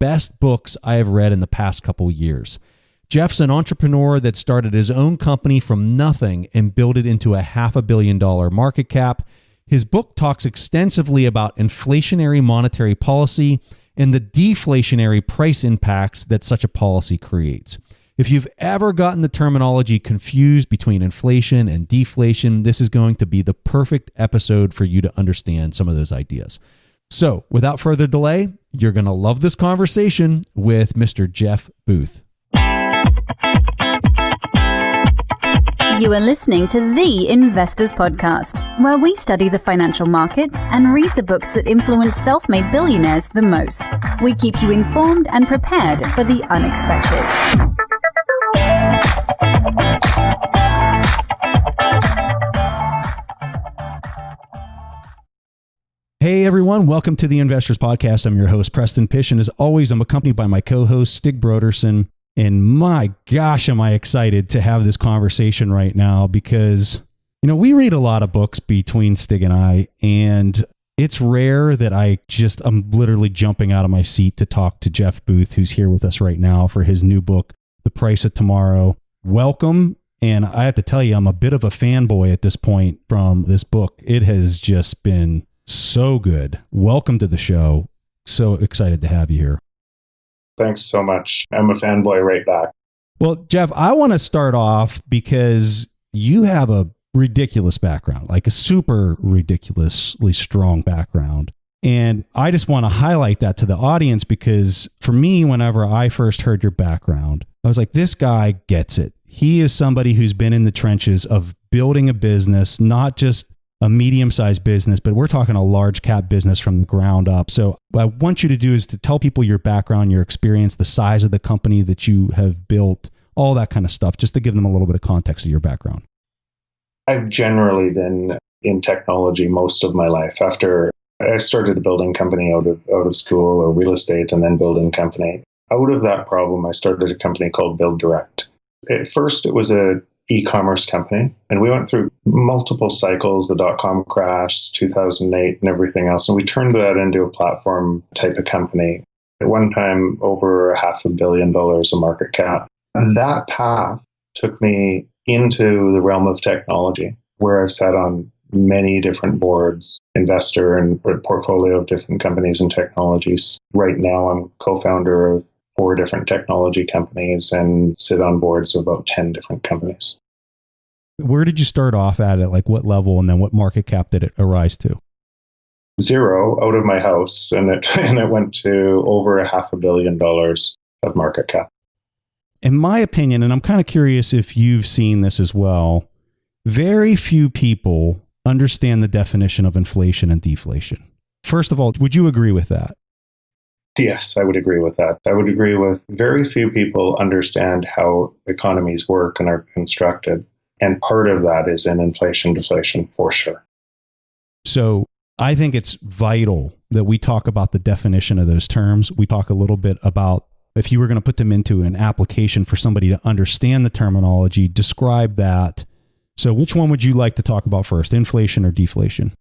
best books I have read in the past couple years. Jeff's an entrepreneur that started his own company from nothing and built it into a $500 million market cap. His book talks extensively about inflationary monetary policy and the deflationary price impacts that such a policy creates. If you've ever gotten the terminology confused between inflation and deflation, this is going to be the perfect episode for you to understand some of those ideas. So, without further delay, you're going to love this conversation with Mr. Jeff Booth. You are listening to The Investors Podcast, where we study the financial markets and read the books that influence self-made billionaires the most. We keep you informed and prepared for the unexpected. Hey everyone, welcome to The Investors Podcast. I'm your host, Preston Pish, and as always, I'm accompanied by my co-host, Stig Brodersen. And my gosh, am I excited to have this conversation right now because, we read a lot of books between Stig and I, and it's rare that I'm literally jumping out of my seat to talk to Jeff Booth, who's here with us right now for his new book, The Price of Tomorrow. Welcome. And I have to tell you, I'm a bit of a fanboy at this point from this book. It has just been so good. Welcome to the show. So excited to have you here. Thanks so much. I'm a fanboy right back. Well, Jeff, I want to start off because you have a ridiculous background, like a super ridiculously strong background. And I just want to highlight that to the audience because for me, whenever I first heard your background, I was like, this guy gets it. He is somebody who's been in the trenches of building a business, not just a medium-sized business, but we're talking a large cap business from the ground up. So what I want you to do is to tell people your background, your experience, the size of the company that you have built, all that kind of stuff, just to give them a little bit of context of your background. I've generally been in technology most of my life. After I started a building company out of school, or real estate, and then building company. Out of that problem, I started a company called Build Direct. At first, it was a e-commerce company, and we went through multiple cycles, the dot-com crash, 2008, and everything else, and we turned that into a platform type of company. At one time, over $500 million of market cap. And that path took me into the realm of technology, where I've sat on many different boards, investor and portfolio of different companies and technologies. Right now, I'm co-founder of 4 different technology companies and sit on boards of about 10 different companies. Where did you start off at like what level, and then what market cap did it arise to? 0 out of my house, and it went to over $500 million of market cap. In my opinion, and I'm kind of curious if you've seen this as well, very few people understand the definition of inflation and deflation. First of all, would you agree with that? Yes, I would agree with that. I would agree with very few people understand how economies work and are constructed. And part of that is in inflation, deflation, for sure. So I think it's vital that we talk about the definition of those terms. We talk a little bit about if you were going to put them into an application for somebody to understand the terminology, describe that. So which one would you like to talk about first, inflation or deflation?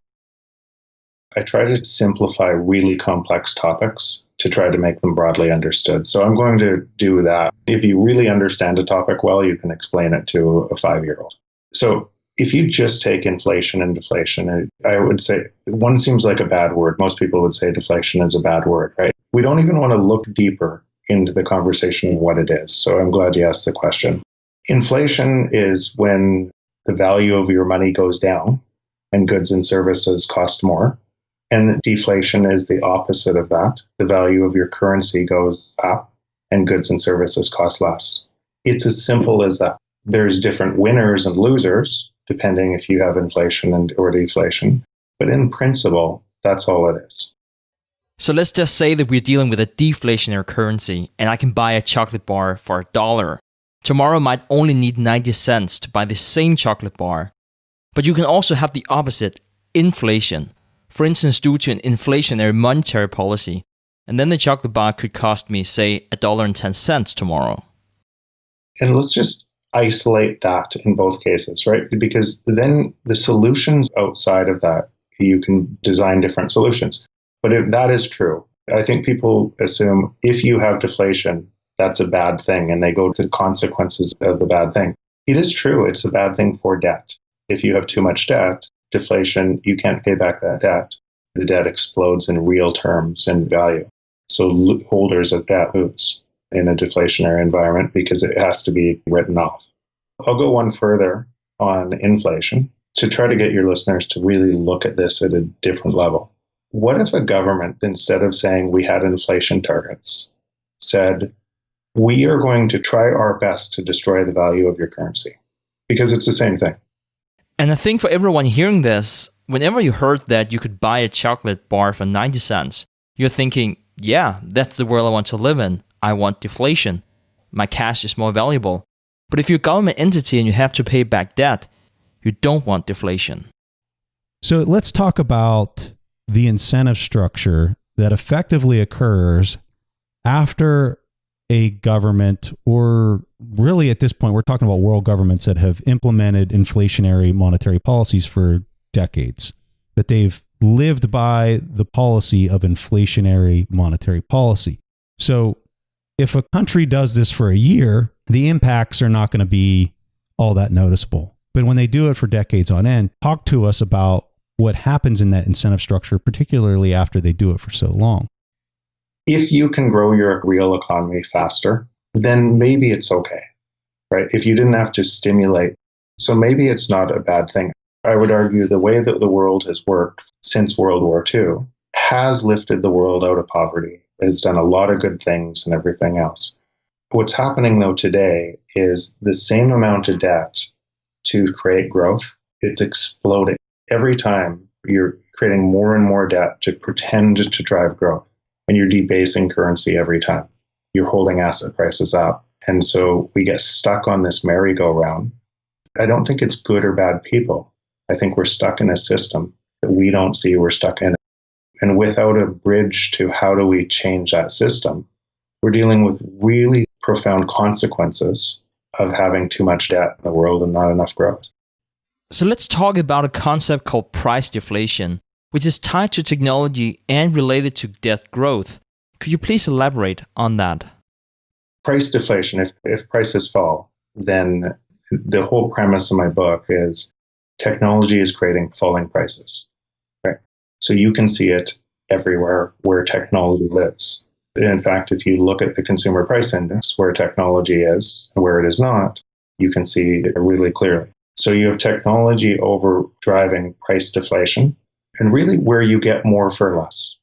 I try to simplify really complex topics to try to make them broadly understood. So I'm going to do that. If you really understand a topic well, you can explain it to a 5-year-old. So if you just take inflation and deflation, I would say one seems like a bad word. Most people would say deflation is a bad word, right? We don't even want to look deeper into the conversation of what it is. So I'm glad you asked the question. Inflation is when the value of your money goes down and goods and services cost more. And deflation is the opposite of that. The value of your currency goes up and goods and services cost less. It's as simple as that. There's different winners and losers, depending if you have inflation or deflation. But in principle, that's all it is. So let's just say that we're dealing with a deflationary currency and I can buy a chocolate bar for $1. Tomorrow I might only need 90 cents to buy the same chocolate bar. But you can also have the opposite, inflation. For instance, due to an inflationary monetary policy, and then the chocolate bar could cost me, say, $1.10 tomorrow. And let's just isolate that in both cases, right? Because then the solutions outside of that, you can design different solutions. But if that is true, I think people assume if you have deflation, that's a bad thing, and they go to the consequences of the bad thing. It is true, it's a bad thing for debt. If you have too much debt, deflation, you can't pay back that debt. The debt explodes in real terms and value. So holders of debt lose in a deflationary environment because it has to be written off. I'll go one further on inflation to try to get your listeners to really look at this at a different level. What if a government, instead of saying we had inflation targets, said, we are going to try our best to destroy the value of your currency? Because it's the same thing. And I think for everyone hearing this, whenever you heard that you could buy a chocolate bar for 90 cents, you're thinking, yeah, that's the world I want to live in. I want deflation. My cash is more valuable. But if you're a government entity and you have to pay back debt, you don't want deflation. So let's talk about the incentive structure that effectively occurs after a government, or really at this point, we're talking about world governments that have implemented inflationary monetary policies for decades, that they've lived by the policy of inflationary monetary policy. So if a country does this for a year, the impacts are not going to be all that noticeable. But when they do it for decades on end, talk to us about what happens in that incentive structure, particularly after they do it for so long. If you can grow your real economy faster, then maybe it's okay, right? If you didn't have to stimulate, so maybe it's not a bad thing. I would argue the way that the world has worked since World War II has lifted the world out of poverty, has done a lot of good things and everything else. What's happening though today is the same amount of debt to create growth, it's exploding. Every time you're creating more and more debt to pretend to drive growth. And you're debasing currency every time. You're holding asset prices up. And so we get stuck on this merry-go-round. I don't think it's good or bad people. I think we're stuck in a system that we don't see we're stuck in. And without a bridge to how do we change that system, we're dealing with really profound consequences of having too much debt in the world and not enough growth. So let's talk about a concept called price deflation, which is tied to technology and related to debt growth. Could you please elaborate on that? Price deflation, if prices fall, then the whole premise of my book is technology is creating falling prices. Right? So you can see it everywhere where technology lives. In fact, if you look at the consumer price index, where technology is and where it is not, you can see it really clearly. So you have technology over driving price deflation, and really where you get more for less.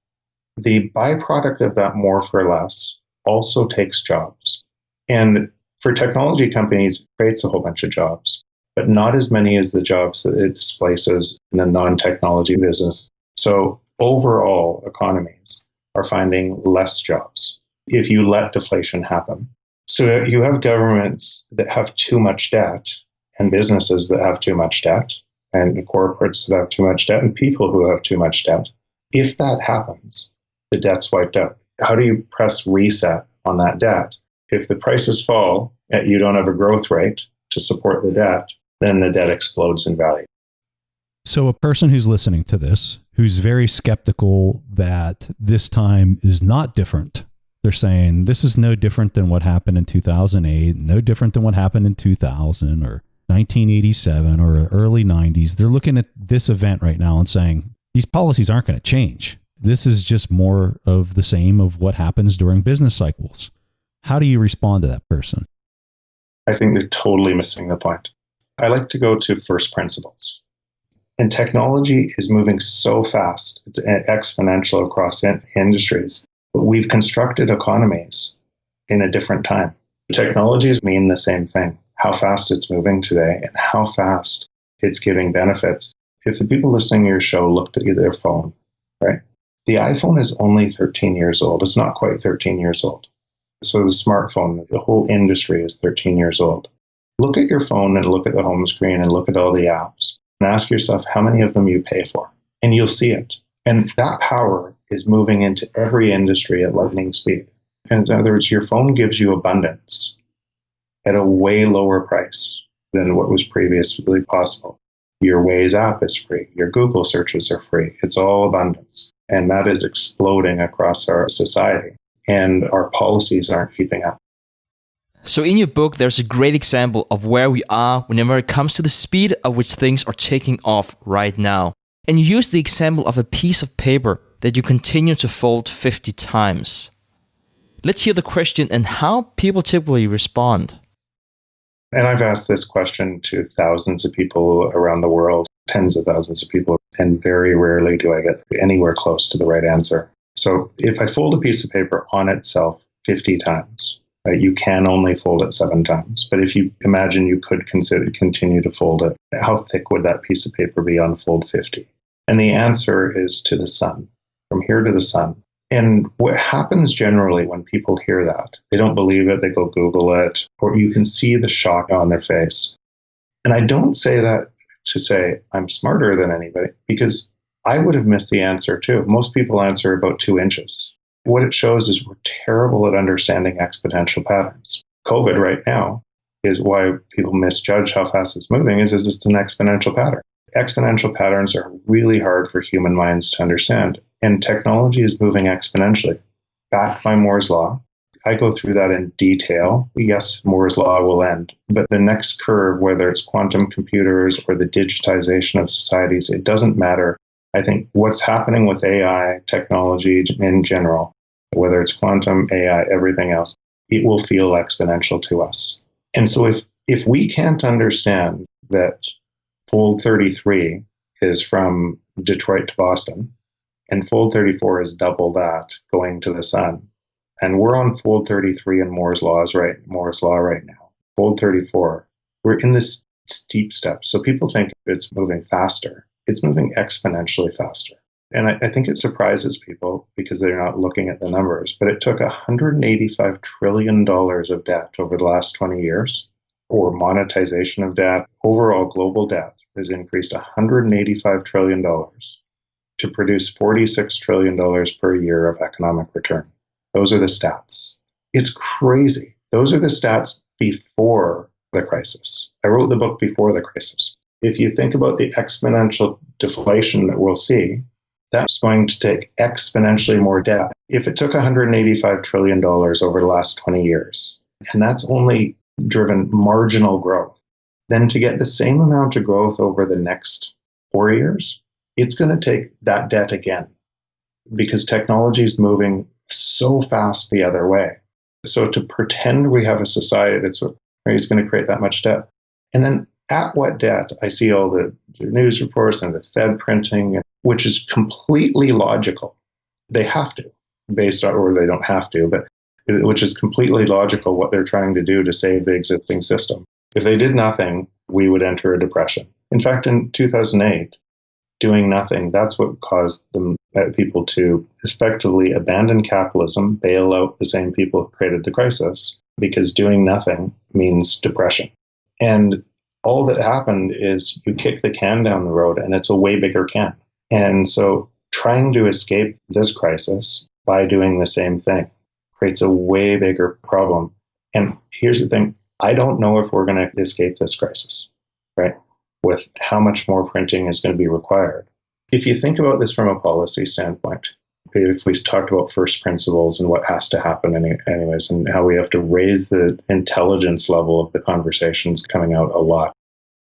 The byproduct of that more for less also takes jobs. And for technology companies, it creates a whole bunch of jobs, but not as many as the jobs that it displaces in the non-technology business. So overall, economies are finding less jobs if you let deflation happen. So you have governments that have too much debt and businesses that have too much debt, and corporates that have too much debt, and people who have too much debt. If that happens, the debt's wiped out. How do you press reset on that debt? If the prices fall and you don't have a growth rate to support the debt, then the debt explodes in value. So a person who's listening to this, who's very skeptical that this time is not different, they're saying this is no different than what happened in 2008, no different than what happened in 2000 or 1987 or early 90s. They're looking at this event right now and saying, these policies aren't going to change. This is just more of the same of what happens during business cycles. How do you respond to that person? I think they're totally missing the point. I like to go to first principles. And technology is moving so fast. It's exponential across industries. But we've constructed economies in a different time. Technologies mean the same thing. How fast it's moving today and how fast it's giving benefits. If the people listening to your show looked at their phone, right? The iPhone is only 13 years old. It's not quite 13 years old. So the smartphone, the whole industry is 13 years old. Look at your phone and look at the home screen and look at all the apps and ask yourself how many of them you pay for. And you'll see it. And that power is moving into every industry at lightning speed. And in other words, your phone gives you abundance at a way lower price than what was previously possible. Your Waze app is free. Your Google searches are free. It's all abundance. And that is exploding across our society. And our policies aren't keeping up. So in your book, there's a great example of where we are whenever it comes to the speed at which things are taking off right now. And you use the example of a piece of paper that you continue to fold 50 times. Let's hear the question and how people typically respond. And I've asked this question to thousands of people around the world, tens of thousands of people, and very rarely do I get anywhere close to the right answer. So if I fold a piece of paper on itself 50 times, right, you can only fold it 7 times. But if you imagine you could continue to fold it, how thick would that piece of paper be on fold 50? And the answer is to the sun, from here to the sun. And what happens generally when people hear that, they don't believe it, they go Google it, or you can see the shock on their face. And I don't say that to say I'm smarter than anybody, because I would have missed the answer too. Most people answer about 2 inches. What it shows is we're terrible at understanding exponential patterns. COVID right now is why people misjudge how fast it's moving, is it's an exponential pattern. Exponential patterns are really hard for human minds to understand. And technology is moving exponentially, backed by Moore's Law. I go through that in detail. Yes, Moore's Law will end. But the next curve, whether it's quantum computers or the digitization of societies, it doesn't matter. I think what's happening with AI technology in general, whether it's quantum, AI, everything else, it will feel exponential to us. And so if we can't understand that fold 33 is from Detroit to Boston, and fold 34 is double that going to the sun, and we're on fold 33 in Moore's Law right now. Fold 34, we're in this steep step. So people think it's moving faster. It's moving exponentially faster. And I think it surprises people because they're not looking at the numbers. But it took $185 trillion of debt over the last 20 years, or monetization of debt. Overall global debt has increased $185 trillion to produce $46 trillion per year of economic return. Those are the stats. It's crazy. Those are the stats before the crisis. I wrote the book before the crisis. If you think about the exponential deflation that we'll see, that's going to take exponentially more debt. If it took $185 trillion over the last 20 years, and that's only driven marginal growth, then to get the same amount of growth over the next 4 years, it's going to take that debt again, because technology is moving so fast the other way. So to pretend we have a society that's going to create that much debt. And then at what debt? I see all the news reports and the Fed printing, which is completely logical. They have to, based on, or they don't have to, but which is completely logical what they're trying to do to save the existing system. If they did nothing, we would enter a depression. In fact, in 2008, doing nothing, that's what caused people to effectively abandon capitalism, bail out the same people who created the crisis, because doing nothing means depression. And all that happened is you kick the can down the road and it's a way bigger can. And so trying to escape this crisis by doing the same thing creates a way bigger problem. And here's the thing, I don't know if we're going to escape this crisis, right? With how much more printing is going to be required. If you think about this from a policy standpoint, if we talked about first principles and what has to happen anyways, and how we have to raise the intelligence level of the conversations coming out a lot.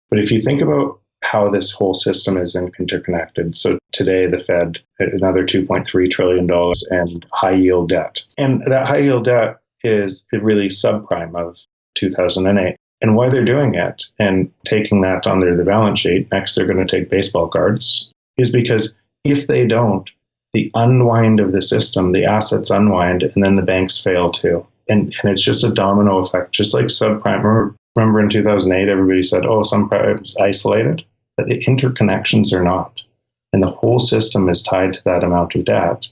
But if you think about how this whole system is interconnected, so today the Fed, another $2.3 trillion and high yield debt. And that high yield debt is really subprime of 2008. And why they're doing it and taking that under the balance sheet, next they're going to take baseball cards, is because if they don't, the unwind of the system, the assets unwind, and then the banks fail too. And it's just a domino effect, just like subprime. Remember in 2008, everybody said, oh, subprime is isolated, but the interconnections are not. And the whole system is tied to that amount of debt.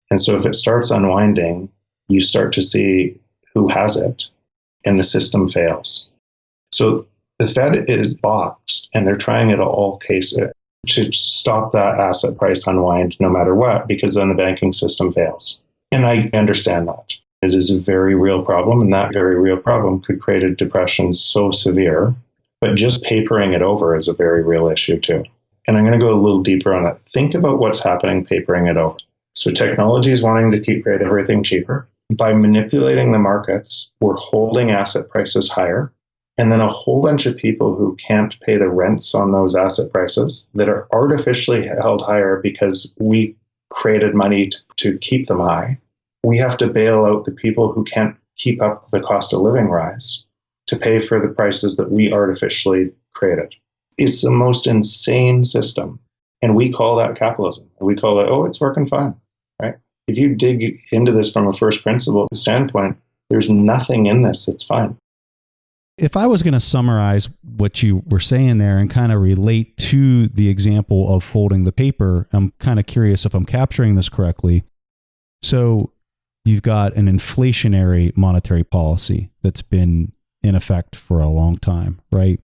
And so if it starts unwinding, you start to see who has it, and the system fails. So the Fed is boxed, and they're trying at all cases to stop that asset price unwind no matter what, because then the banking system fails. And I understand that. It is a very real problem, and that very real problem could create a depression so severe But just papering it over is a very real issue too. And I'm going to go a little deeper on it. Think about what's happening papering it over. So technology is wanting to create everything cheaper. By manipulating the markets, we're holding asset prices higher. And then a whole bunch of people who can't pay the rents on those asset prices that are artificially held higher because we created money to keep them high. We have to bail out the people who can't keep up the cost of living rise to pay for the prices that we artificially created. It's the most insane system. And we call that capitalism. We call it, oh, it's working fine, right? If you dig into this from a first principle standpoint, there's nothing in this that's fine. If I was going to summarize what you were saying there and kind of relate to the example of folding the paper, I'm kind of curious if I'm capturing this correctly. So you've got an inflationary monetary policy that's been in effect for a long time, right?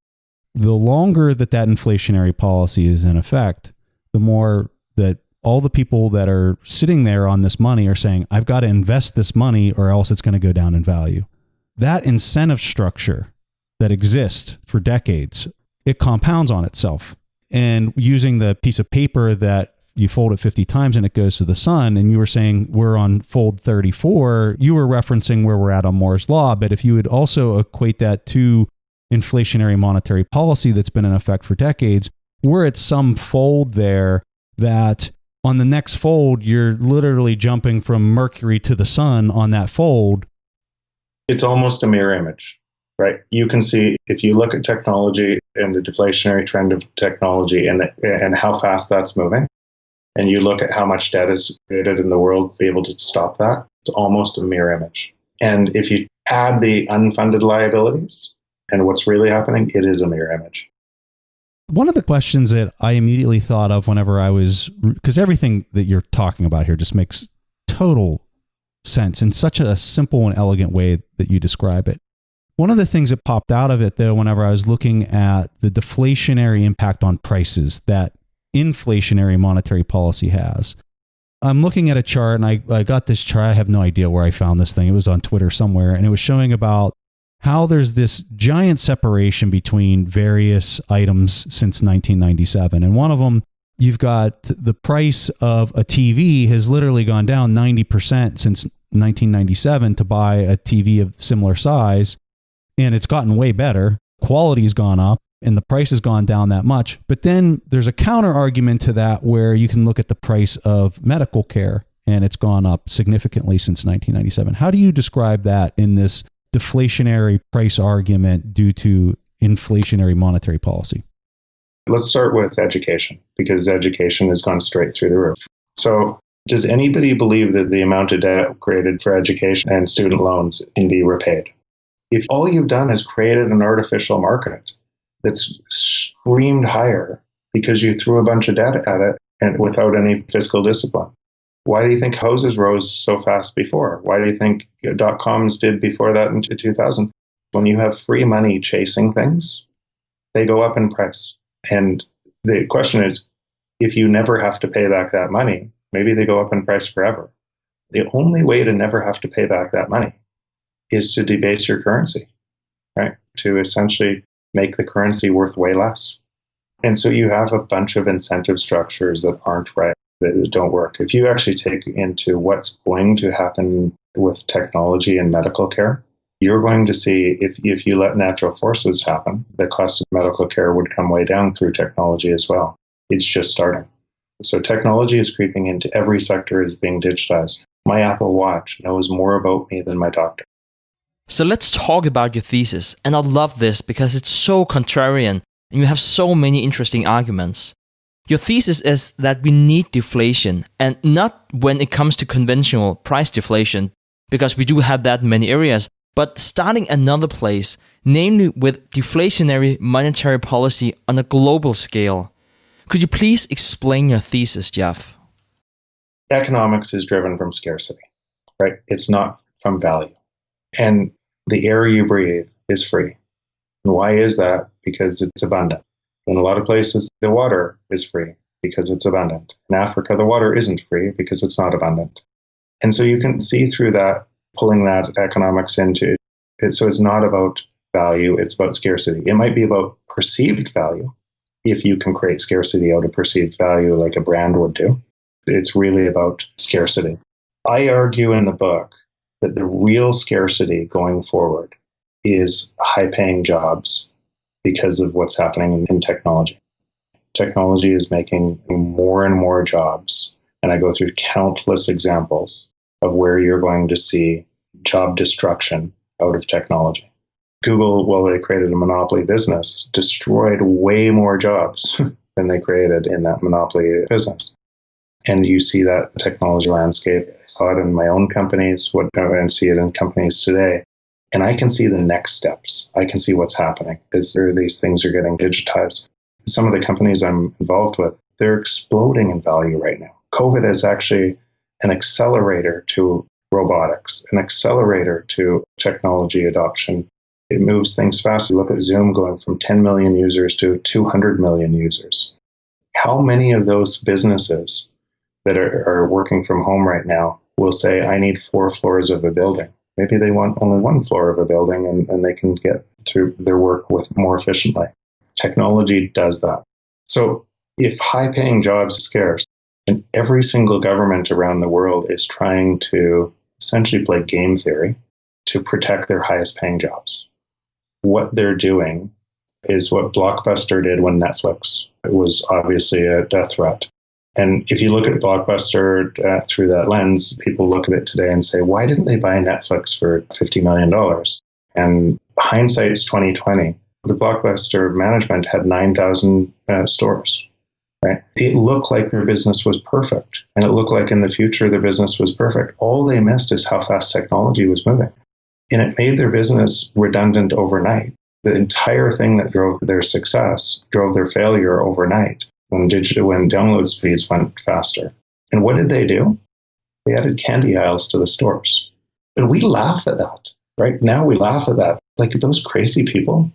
The longer that inflationary policy is in effect, the more that all the people that are sitting there on this money are saying, I've got to invest this money or else it's going to go down in value. That incentive structure that exists for decades, it compounds on itself. And using the piece of paper that you fold it 50 times and it goes to the sun, and you were saying we're on fold 34, you were referencing where we're at on Moore's Law. But if you would also equate that to inflationary monetary policy that's been in effect for decades, we're at some fold there that on the next fold, you're literally jumping from Mercury to the sun on that fold. It's almost a mirror image, right? You can see if you look at technology and the deflationary trend of technology and how fast that's moving, and you look at how much debt is created in the world to be able to stop that, it's almost a mirror image. And if you add the unfunded liabilities and what's really happening, it is a mirror image. One of the questions that I immediately thought of whenever I was, because everything that you're talking about here just makes total sense in such a simple and elegant way that you describe it. One of the things that popped out of it, though, whenever I was looking at the deflationary impact on prices that inflationary monetary policy has, I'm looking at a chart, and I got this chart. I have no idea where I found this thing. It was on Twitter somewhere, and it was showing about how there's this giant separation between various items since 1997. And one of them, you've got the price of a TV has literally gone down 90% since 1997 to buy a TV of similar size. And it's gotten way better. Quality's gone up and the price has gone down that much. But then there's a counter argument to that where you can look at the price of medical care and it's gone up significantly since 1997. How do you describe that in this deflationary price argument due to inflationary monetary policy? Let's start with education, because education has gone straight through the roof. So does anybody believe that the amount of debt created for education and student loans can be repaid? If all you've done is created an artificial market that's screamed higher because you threw a bunch of debt at it and without any fiscal discipline, why do you think houses rose so fast before? Why do you think .coms did before that in 2000? When you have free money chasing things, they go up in price. And the question is, if you never have to pay back that money, maybe they go up in price forever. The only way to never have to pay back that money is to debase your currency, right? To essentially make the currency worth way less. And so you have a bunch of incentive structures that aren't right, that don't work. If you actually take into what's going to happen with technology and medical care, you're going to see if you let natural forces happen, the cost of medical care would come way down through technology as well. It's just starting. So technology is creeping into every sector, is being digitized. My Apple Watch knows more about me than my doctor. So let's talk about your thesis. And I love this because it's so contrarian and you have so many interesting arguments. Your thesis is that we need deflation, and not when it comes to conventional price deflation, because we do have that in many areas, but starting another place, namely with deflationary monetary policy on a global scale. Could you please explain your thesis, Jeff? Economics is driven from scarcity, right? It's not from value. And the air you breathe is free. And why is that? Because it's abundant. In a lot of places, the water is free because it's abundant. In Africa, the water isn't free because it's not abundant. And so you can see through that, pulling that economics into it. So it's not about value, it's about scarcity. It might be about perceived value, if you can create scarcity out of perceived value like a brand would do. It's really about scarcity. I argue in the book that the real scarcity going forward is high-paying jobs because of what's happening in technology. Technology is making more and more jobs, and I go through countless examples of where you're going to see job destruction out of technology. Google, while they created a monopoly business, destroyed way more jobs than they created in that monopoly business. And you see that technology landscape. I saw it in my own companies, and see it in companies today. And I can see the next steps. I can see what's happening because these things are getting digitized. Some of the companies I'm involved with, they're exploding in value right now. COVID is actually an accelerator to robotics, an accelerator to technology adoption. It moves things fast. You look at Zoom going from 10 million users to 200 million users. How many of those businesses that are working from home right now will say, I need 4 floors of a building? Maybe they want only 1 floor of a building and they can get through their work with more efficiently. Technology does that. So if high-paying jobs are scarce, and every single government around the world is trying to essentially play game theory to protect their highest-paying jobs, what they're doing is what Blockbuster did when Netflix was obviously a death threat. And if you look at Blockbuster through that lens, people look at it today and say, why didn't they buy Netflix for $50 million? And hindsight's 2020. The Blockbuster management had 9,000 stores. Right? It looked like their business was perfect, and it looked like in the future their business was perfect. All they missed is how fast technology was moving. And it made their business redundant overnight. The entire thing that drove their success drove their failure overnight when download speeds went faster. And what did they do? They added candy aisles to the stores. And we laugh at that. Right now we laugh at that. Like those crazy people.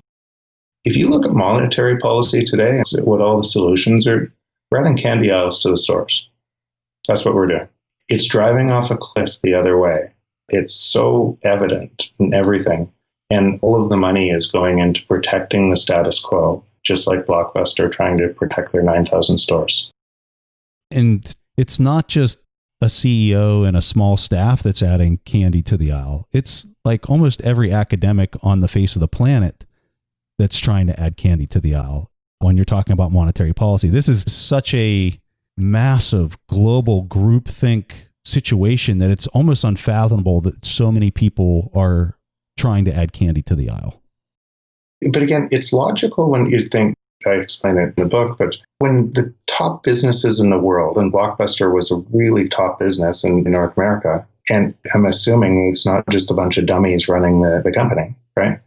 If you look at monetary policy today, what all the solutions are, we're adding candy aisles to the stores. That's what we're doing. It's driving off a cliff the other way. It's so evident in everything. And all of the money is going into protecting the status quo, just like Blockbuster trying to protect their 9,000 stores. And it's not just a CEO and a small staff that's adding candy to the aisle. It's like almost every academic on the face of the planet that's trying to add candy to the aisle when you're talking about monetary policy. This is such a massive global groupthink situation that it's almost unfathomable that so many people are trying to add candy to the aisle. But again, it's logical when you think, I explain it in the book, but when the top businesses in the world, and Blockbuster was a really top business in North America, and I'm assuming it's not just a bunch of dummies running the company, right?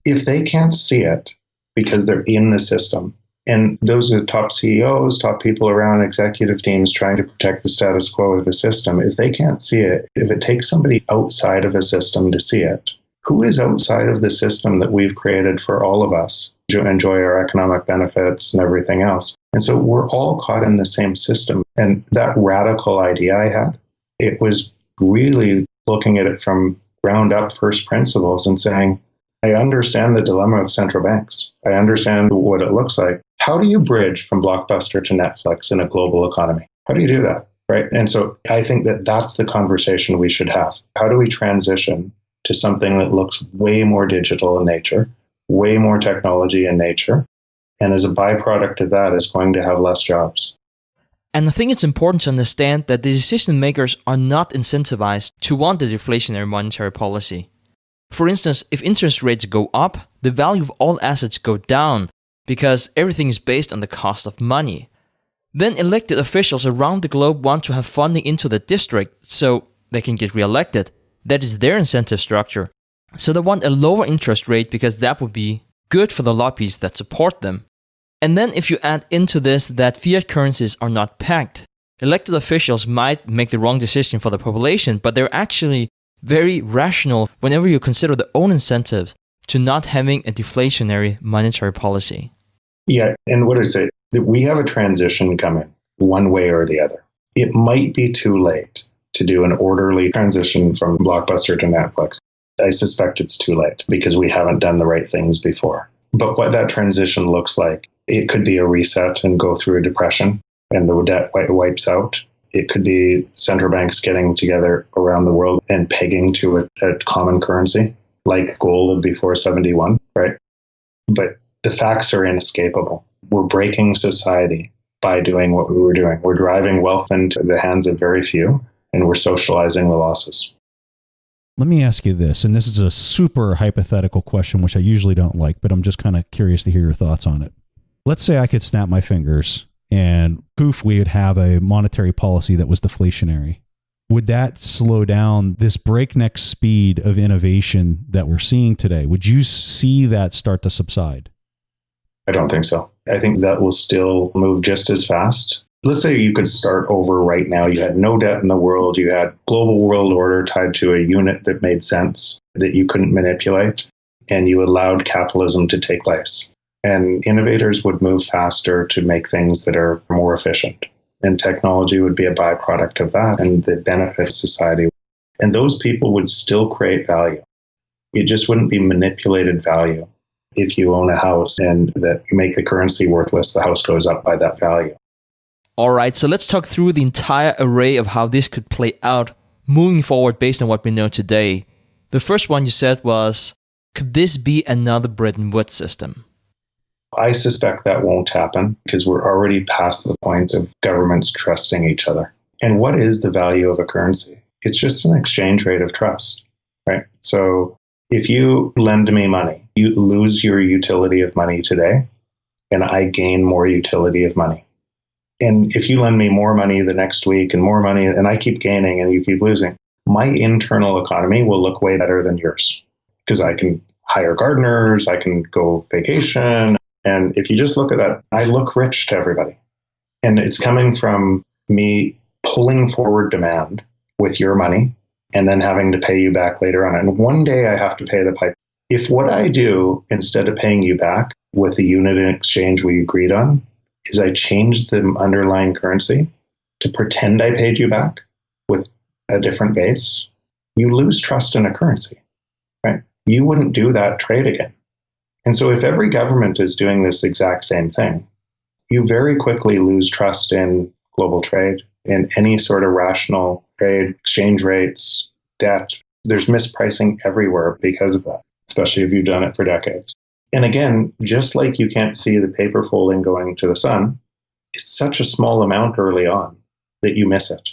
If they can't see it because they're in the system, and those are top CEOs, top people around executive teams trying to protect the status quo of the system, if they can't see it, if it takes somebody outside of a system to see it, who is outside of the system that we've created for all of us to enjoy our economic benefits and everything else? And so we're all caught in the same system. And that radical idea I had, it was really looking at it from ground up first principles and saying, I understand the dilemma of central banks. I understand what it looks like. How do you bridge from Blockbuster to Netflix in a global economy? How do you do that? Right? And so I think that that's the conversation we should have. How do we transition to something that looks way more digital in nature, way more technology in nature, and as a byproduct of that is going to have less jobs? And I think it's important to understand that the decision makers are not incentivized to want the deflationary monetary policy. For instance, if interest rates go up, the value of all assets go down because everything is based on the cost of money. Then elected officials around the globe want to have funding into the district so they can get re-elected. That is their incentive structure. So they want a lower interest rate because that would be good for the lobbies that support them. And then if you add into this that fiat currencies are not pegged, elected officials might make the wrong decision for the population, but they're actually very rational whenever you consider their own incentives to not having a deflationary monetary policy. Yeah, and what I say, that we have a transition coming one way or the other. It might be too late to do an orderly transition from Blockbuster to Netflix. I suspect it's too late because we haven't done the right things before. But what that transition looks like, it could be a reset and go through a depression and the debt wipes out. It could be central banks getting together around the world and pegging to a common currency, like gold before 71, right? But the facts are inescapable. We're breaking society by doing what we were doing. We're driving wealth into the hands of very few, and we're socializing the losses. Let me ask you this, and this is a super hypothetical question, which I usually don't like, but I'm just kind of curious to hear your thoughts on it. Let's say I could snap my fingers and poof, we would have a monetary policy that was deflationary. Would that slow down this breakneck speed of innovation that we're seeing today? Would you see that start to subside? I don't think so. I think that will still move just as fast. Let's say you could start over right now. You had no debt in the world. You had global world order tied to a unit that made sense, that you couldn't manipulate, and you allowed capitalism to take place. And innovators would move faster to make things that are more efficient. And technology would be a byproduct of that and the benefit of society. And those people would still create value. It just wouldn't be manipulated value. If you own a house and that you make the currency worthless, the house goes up by that value. All right, so let's talk through the entire array of how this could play out moving forward based on what we know today. The first one you said was, could this be another Bretton Woods system? I suspect that won't happen because we're already past the point of governments trusting each other. And what is the value of a currency? It's just an exchange rate of trust, right? So if you lend me money, you lose your utility of money today, and I gain more utility of money. And if you lend me more money the next week and more money, and I keep gaining and you keep losing, my internal economy will look way better than yours because I can hire gardeners, I can go vacation. And if you just look at that, I look rich to everybody. And it's coming from me pulling forward demand with your money and then having to pay you back later on. And one day I have to pay the pipe. If what I do, instead of paying you back with the unit in exchange we agreed on, is I change the underlying currency to pretend I paid you back with a different base, you lose trust in a currency, right? You wouldn't do that trade again. And so if every government is doing this exact same thing, you very quickly lose trust in global trade, in any sort of rational trade, exchange rates, debt. There's mispricing everywhere because of that, especially if you've done it for decades. And again, just like you can't see the paper folding going to the sun, it's such a small amount early on that you miss it.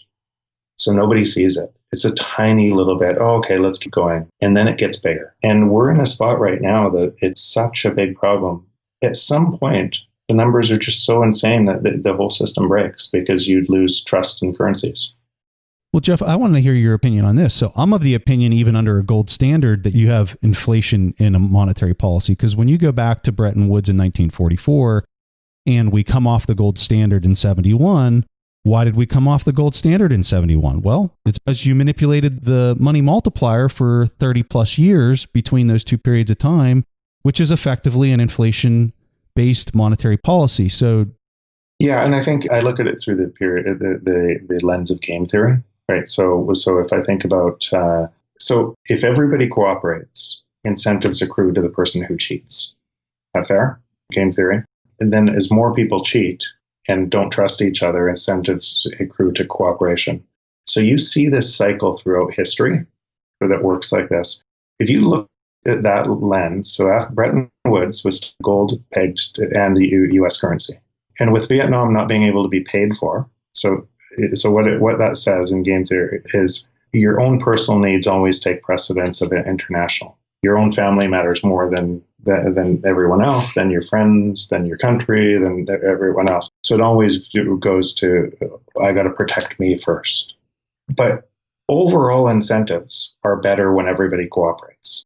So nobody sees it. It's a tiny little bit. Oh, okay, let's keep going. And then it gets bigger. And we're in a spot right now that it's such a big problem. At some point, the numbers are just so insane that the whole system breaks because you'd lose trust in currencies. Well, Jeff, I want to hear your opinion on this. So I'm of the opinion, even under a gold standard, that you have inflation in a monetary policy. Because when you go back to Bretton Woods in 1944 and we come off the gold standard in 71, why did we come off the gold standard in 71? Well, it's because you manipulated the money multiplier for 30 plus years between those two periods of time, which is effectively an inflation-based monetary policy. So, yeah, and I think I look at it through the period, the lens of game theory, right? So if I think about, so if everybody cooperates, incentives accrue to the person who cheats. That fair? Game theory. And then as more people cheat and don't trust each other, incentives accrue to cooperation. So you see this cycle throughout history that works like this. If you look at that lens, so Bretton Woods was gold pegged and the U.S. currency. And with Vietnam not being able to be paid for, so what that says in game theory is your own personal needs always take precedence of international. Your own family matters more than everyone else, than your friends, than your country, than everyone else. So it always goes to, I got to protect me first. But overall incentives are better when everybody cooperates.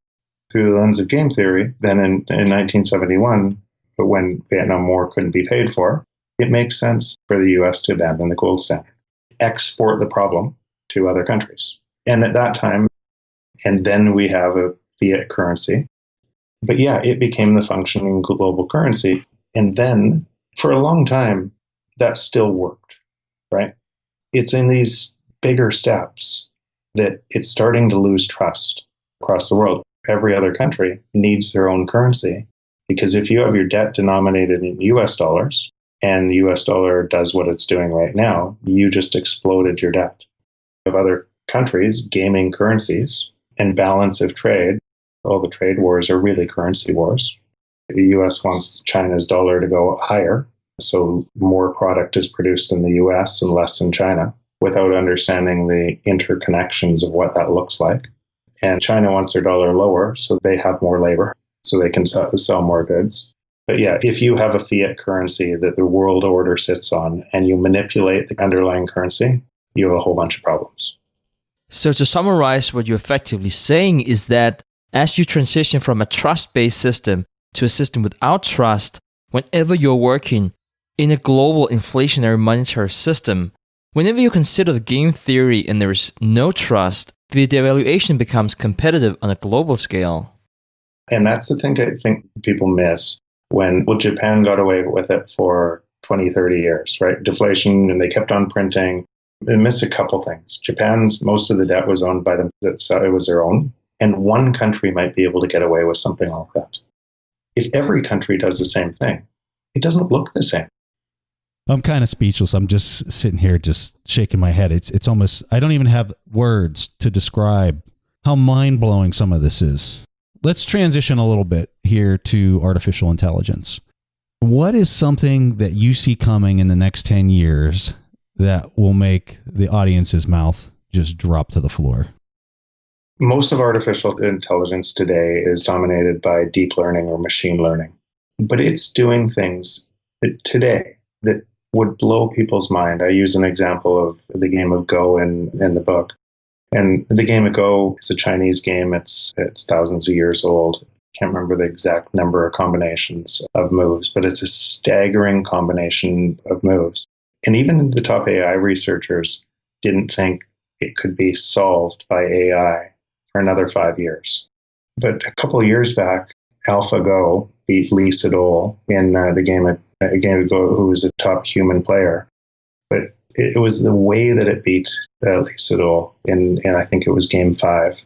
Through the lens of game theory, then in 1971, but when Vietnam War couldn't be paid for, it makes sense for the U.S. to abandon the gold standard, export the problem to other countries. And at that time, and then we have a fiat currency. But yeah, it became the functioning global currency. And then for a long time, that still worked, right? It's in these bigger steps that it's starting to lose trust across the world. Every other country needs their own currency Because if you have your debt denominated in US dollars and the US dollar does what it's doing right now, you just exploded your debt. Of other countries gaming currencies and balance of trade, all the trade wars are really currency wars. The US wants China's dollar to go higher, so more product is produced in the US and less in China, without understanding the interconnections of what that looks like. And China wants their dollar lower, so they have more labor, so they can sell more goods. But yeah, if you have a fiat currency that the world order sits on and you manipulate the underlying currency, you have a whole bunch of problems. So to summarize, what you're effectively saying is that as you transition from a trust-based system to a system without trust, whenever you're working in a global inflationary monetary system, whenever you consider the game theory and there is no trust, the devaluation becomes competitive on a global scale. And that's the thing I think people miss when Japan got away with it for 20, 30 years, right? Deflation, and they kept on printing. They missed a couple things. Japan's, most of the debt was owned by them, so it was their own. And one country might be able to get away with something like that. If every country does the same thing, it doesn't look the same. I'm kind of speechless. I'm just sitting here just shaking my head. It's almost, I don't even have words to describe how mind-blowing some of this is. Let's transition a little bit here to artificial intelligence. What is something that you see coming in the next 10 years that will make the audience's mouth just drop to the floor? Most of artificial intelligence today is dominated by deep learning or machine learning. But it's doing things today that would blow people's mind. I use an example of the game of Go in the book. And the game of Go is a Chinese game. It's thousands of years old. Can't remember the exact number of combinations of moves, but it's a staggering combination of moves. And even the top AI researchers didn't think it could be solved by AI for another 5 years. But a couple of years back, AlphaGo beat Lee Sedol in the game of Go, who was a top human player. But it was the way that it beat Lee Sedol in I think it was game 5.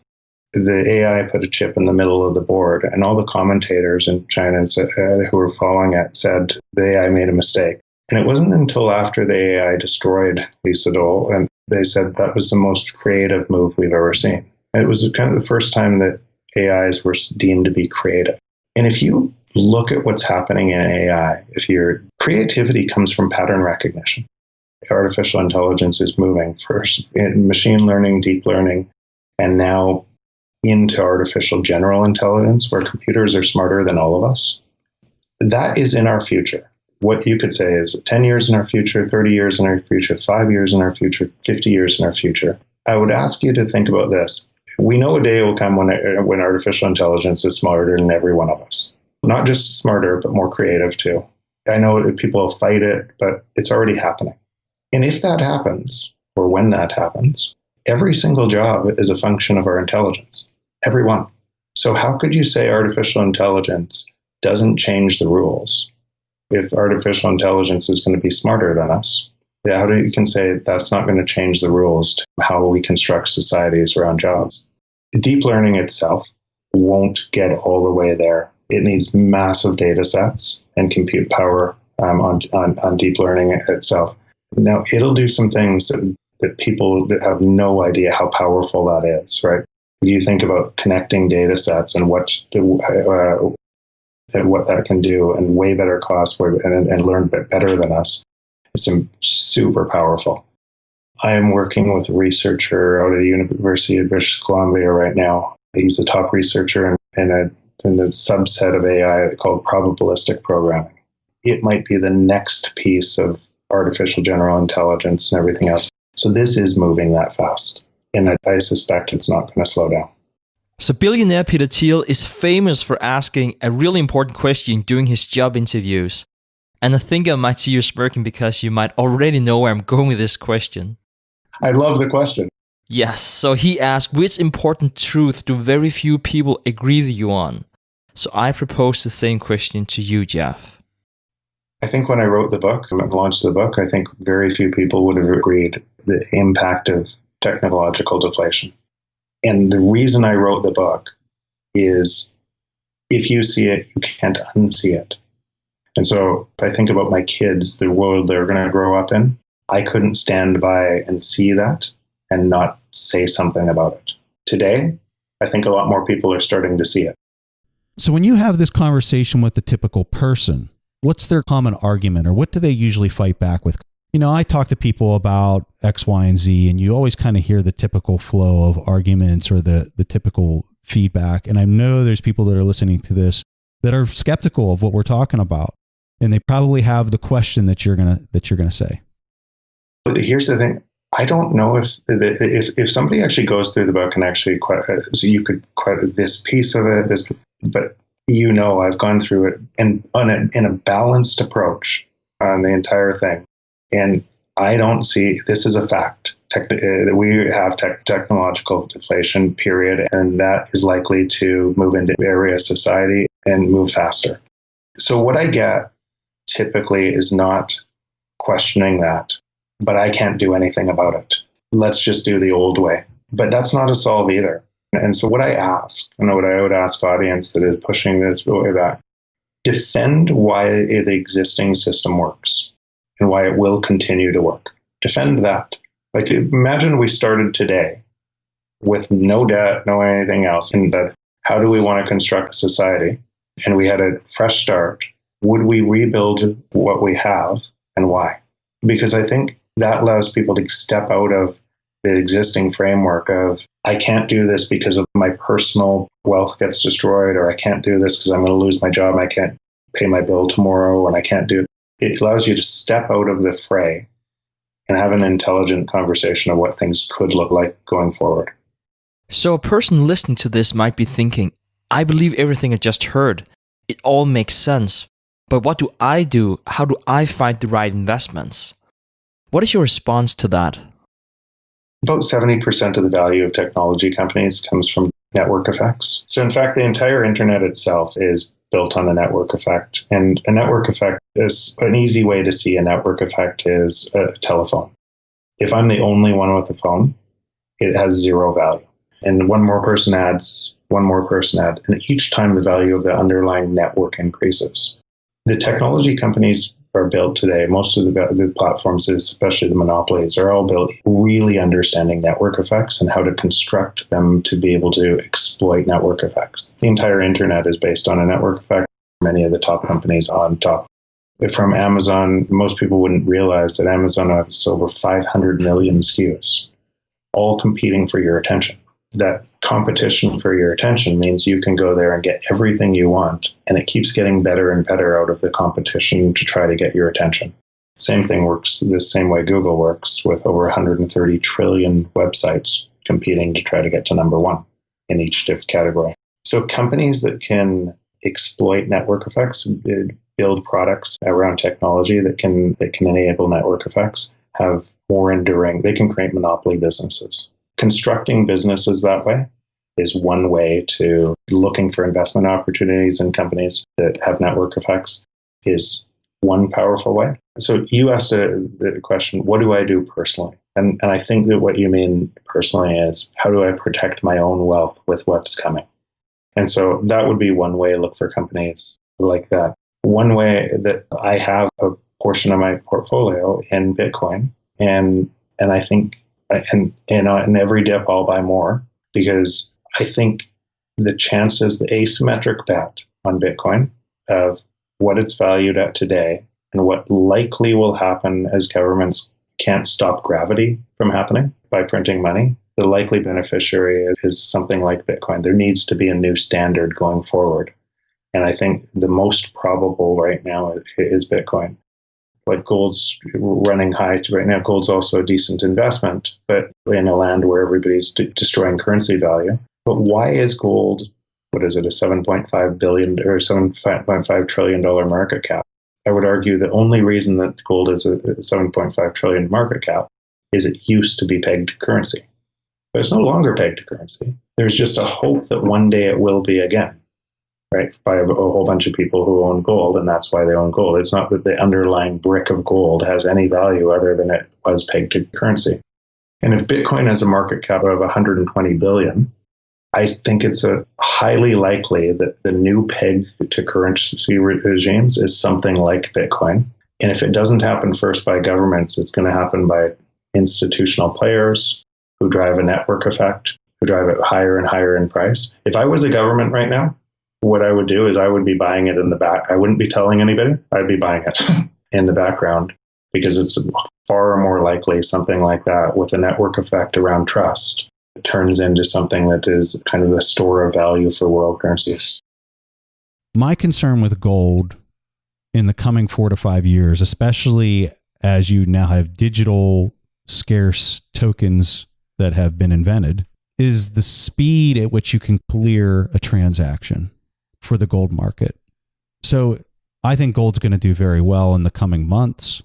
The AI put a chip in the middle of the board, and all the commentators in China who were following it said the AI made a mistake. And it wasn't until after the AI destroyed Lee Sedol, and they said that was the most creative move we've ever seen. And it was kind of the first time that AIs were deemed to be creative. And if you look at what's happening in AI, if your creativity comes from pattern recognition, artificial intelligence is moving first in machine learning, deep learning, and now into artificial general intelligence, where computers are smarter than all of us. That is in our future. What you could say is 10 years in our future, 30 years in our future, 5 years in our future, 50 years in our future. I would ask you to think about this. We know a day will come when artificial intelligence is smarter than every one of us. Not just smarter, but more creative too. I know people fight it, but it's already happening. And if that happens, or when that happens, every single job is a function of our intelligence. Every one. So how could you say artificial intelligence doesn't change the rules? If artificial intelligence is going to be smarter than us, how do you can say that's not going to change the rules to how we construct societies around jobs? Deep learning itself won't get all the way there. It needs massive data sets and compute power on deep learning itself. Now, it'll do some things that people have no idea how powerful that is, right? You think about connecting data sets and what that can do, and way better cost and learn better than us. It's super powerful. I am working with a researcher out of the University of British Columbia right now. He's a top researcher in a subset of AI called probabilistic programming. It might be the next piece of artificial general intelligence and everything else. So this is moving that fast, and I suspect it's not going to slow down. So billionaire Peter Thiel is famous for asking a really important question during his job interviews. And I think I might see you smirking because you might already know where I'm going with this question. I love the question. Yes, so he asked, which important truth do very few people agree with you on? So I propose the same question to you, Jeff. I think when I wrote the book and launched the book, I think very few people would have agreed the impact of technological deflation. And the reason I wrote the book is if you see it, you can't unsee it. And so if I think about my kids, the world they're going to grow up in, I couldn't stand by and see that and not say something about it. Today, I think a lot more people are starting to see it. So when you have this conversation with the typical person, what's their common argument, or what do they usually fight back with? You know, I talk to people about X, Y, and Z, and you always kind of hear the typical flow of arguments or the typical feedback. And I know there's people that are listening to this that are skeptical of what we're talking about, and they probably have the question that you're gonna say. But here's the thing: I don't know if somebody actually goes through the book and actually so you could quite this piece of it, but I've gone through it and in a balanced approach on the entire thing, and I don't see this is a fact. We have technological deflation, period, and that is likely to move into area society and move faster. So what I get typically is not questioning that, but I can't do anything about it. Let's just do the old way. But that's not a solve either. And so what I ask, and what I would ask audience that is pushing this way back, defend why the existing system works and why it will continue to work. Defend that. Like, imagine we started today with no debt, no anything else, and that how do we want to construct a society? And we had a fresh start. Would we rebuild what we have, and why? Because I think that allows people to step out of the existing framework of, I can't do this because of my personal wealth gets destroyed, or I can't do this because I'm going to lose my job, I can't pay my bill tomorrow, and I can't do it. It allows you to step out of the fray and have an intelligent conversation of what things could look like going forward. So a person listening to this might be thinking, I believe everything I just heard. It all makes sense. But what do I do? How do I find the right investments? What is your response to that? About 70% of the value of technology companies comes from network effects. So in fact, the entire internet itself is built on a network effect. And a network effect is an easy way to see a network effect is a telephone. If I'm the only one with a phone, it has zero value. And one more person adds, and each time the value of the underlying network increases. The technology companies are built today, most of the platforms, especially the monopolies, are all built really understanding network effects and how to construct them to be able to exploit network effects. The entire internet is based on a network effect. Many of the top companies on top. From Amazon, most people wouldn't realize that Amazon has over 500 million SKUs, all competing for your attention. That competition for your attention means you can go there and get everything you want, and it keeps getting better and better out of the competition to try to get your attention. Same thing works the same way Google works, with over 130 trillion websites competing to try to get to number one in each category. So companies that can exploit network effects, build products around technology that can enable network effects, have more enduring, they can create monopoly businesses. Constructing businesses that way is one way to looking for investment opportunities in companies that have network effects is one powerful way. So you asked the question, what do I do personally? And I think that what you mean personally is, how do I protect my own wealth with what's coming? And so that would be one way to look for companies like that. One way that I have a portion of my portfolio in Bitcoin, and I think and in every dip I'll buy more, because I think the chances, the asymmetric bet on Bitcoin of what it's valued at today and what likely will happen as governments can't stop gravity from happening by printing money, the likely beneficiary is something like Bitcoin. There needs to be a new standard going forward. And I think the most probable right now is Bitcoin. Like gold's running high right now. Gold's also a decent investment, but in a land where everybody's destroying currency value. But why is gold, a $7.5 billion or $7.5 trillion market cap? I would argue the only reason that gold is a $7.5 trillion market cap is it used to be pegged to currency. But it's no longer pegged to currency. There's just a hope that one day it will be again. Right, by a whole bunch of people who own gold, and that's why they own gold. It's not that the underlying brick of gold has any value other than it was pegged to currency. And if Bitcoin has a market cap of 120 billion, I think it's highly likely that the new peg to currency regimes is something like Bitcoin. And if it doesn't happen first by governments, it's going to happen by institutional players who drive a network effect, who drive it higher and higher in price. If I was a government right now, what I would do is I would be buying it in the back. I wouldn't be telling anybody. I'd be buying it in the background because it's far more likely something like that with a network effect around trust turns into something that is kind of the store of value for world currencies. My concern with gold in the coming 4 to 5 years, especially as you now have digital scarce tokens that have been invented, is the speed at which you can clear a transaction for the gold market. So I think gold's going to do very well in the coming months,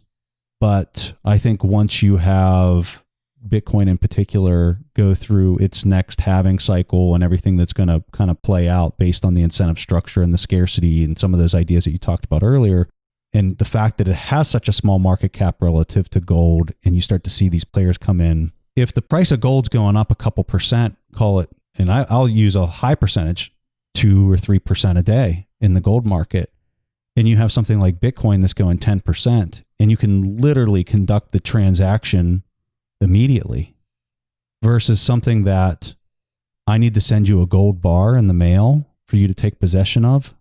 but I think once you have Bitcoin in particular go through its next halving cycle and everything that's going to kind of play out based on the incentive structure and the scarcity and some of those ideas that you talked about earlier, and the fact that it has such a small market cap relative to gold, and you start to see these players come in. If the price of gold's going up a couple percent, call it, and I'll use a high percentage, 2 or 3% a day in the gold market, and you have something like Bitcoin that's going 10%, and you can literally conduct the transaction immediately versus something that I need to send you a gold bar in the mail for you to take possession of,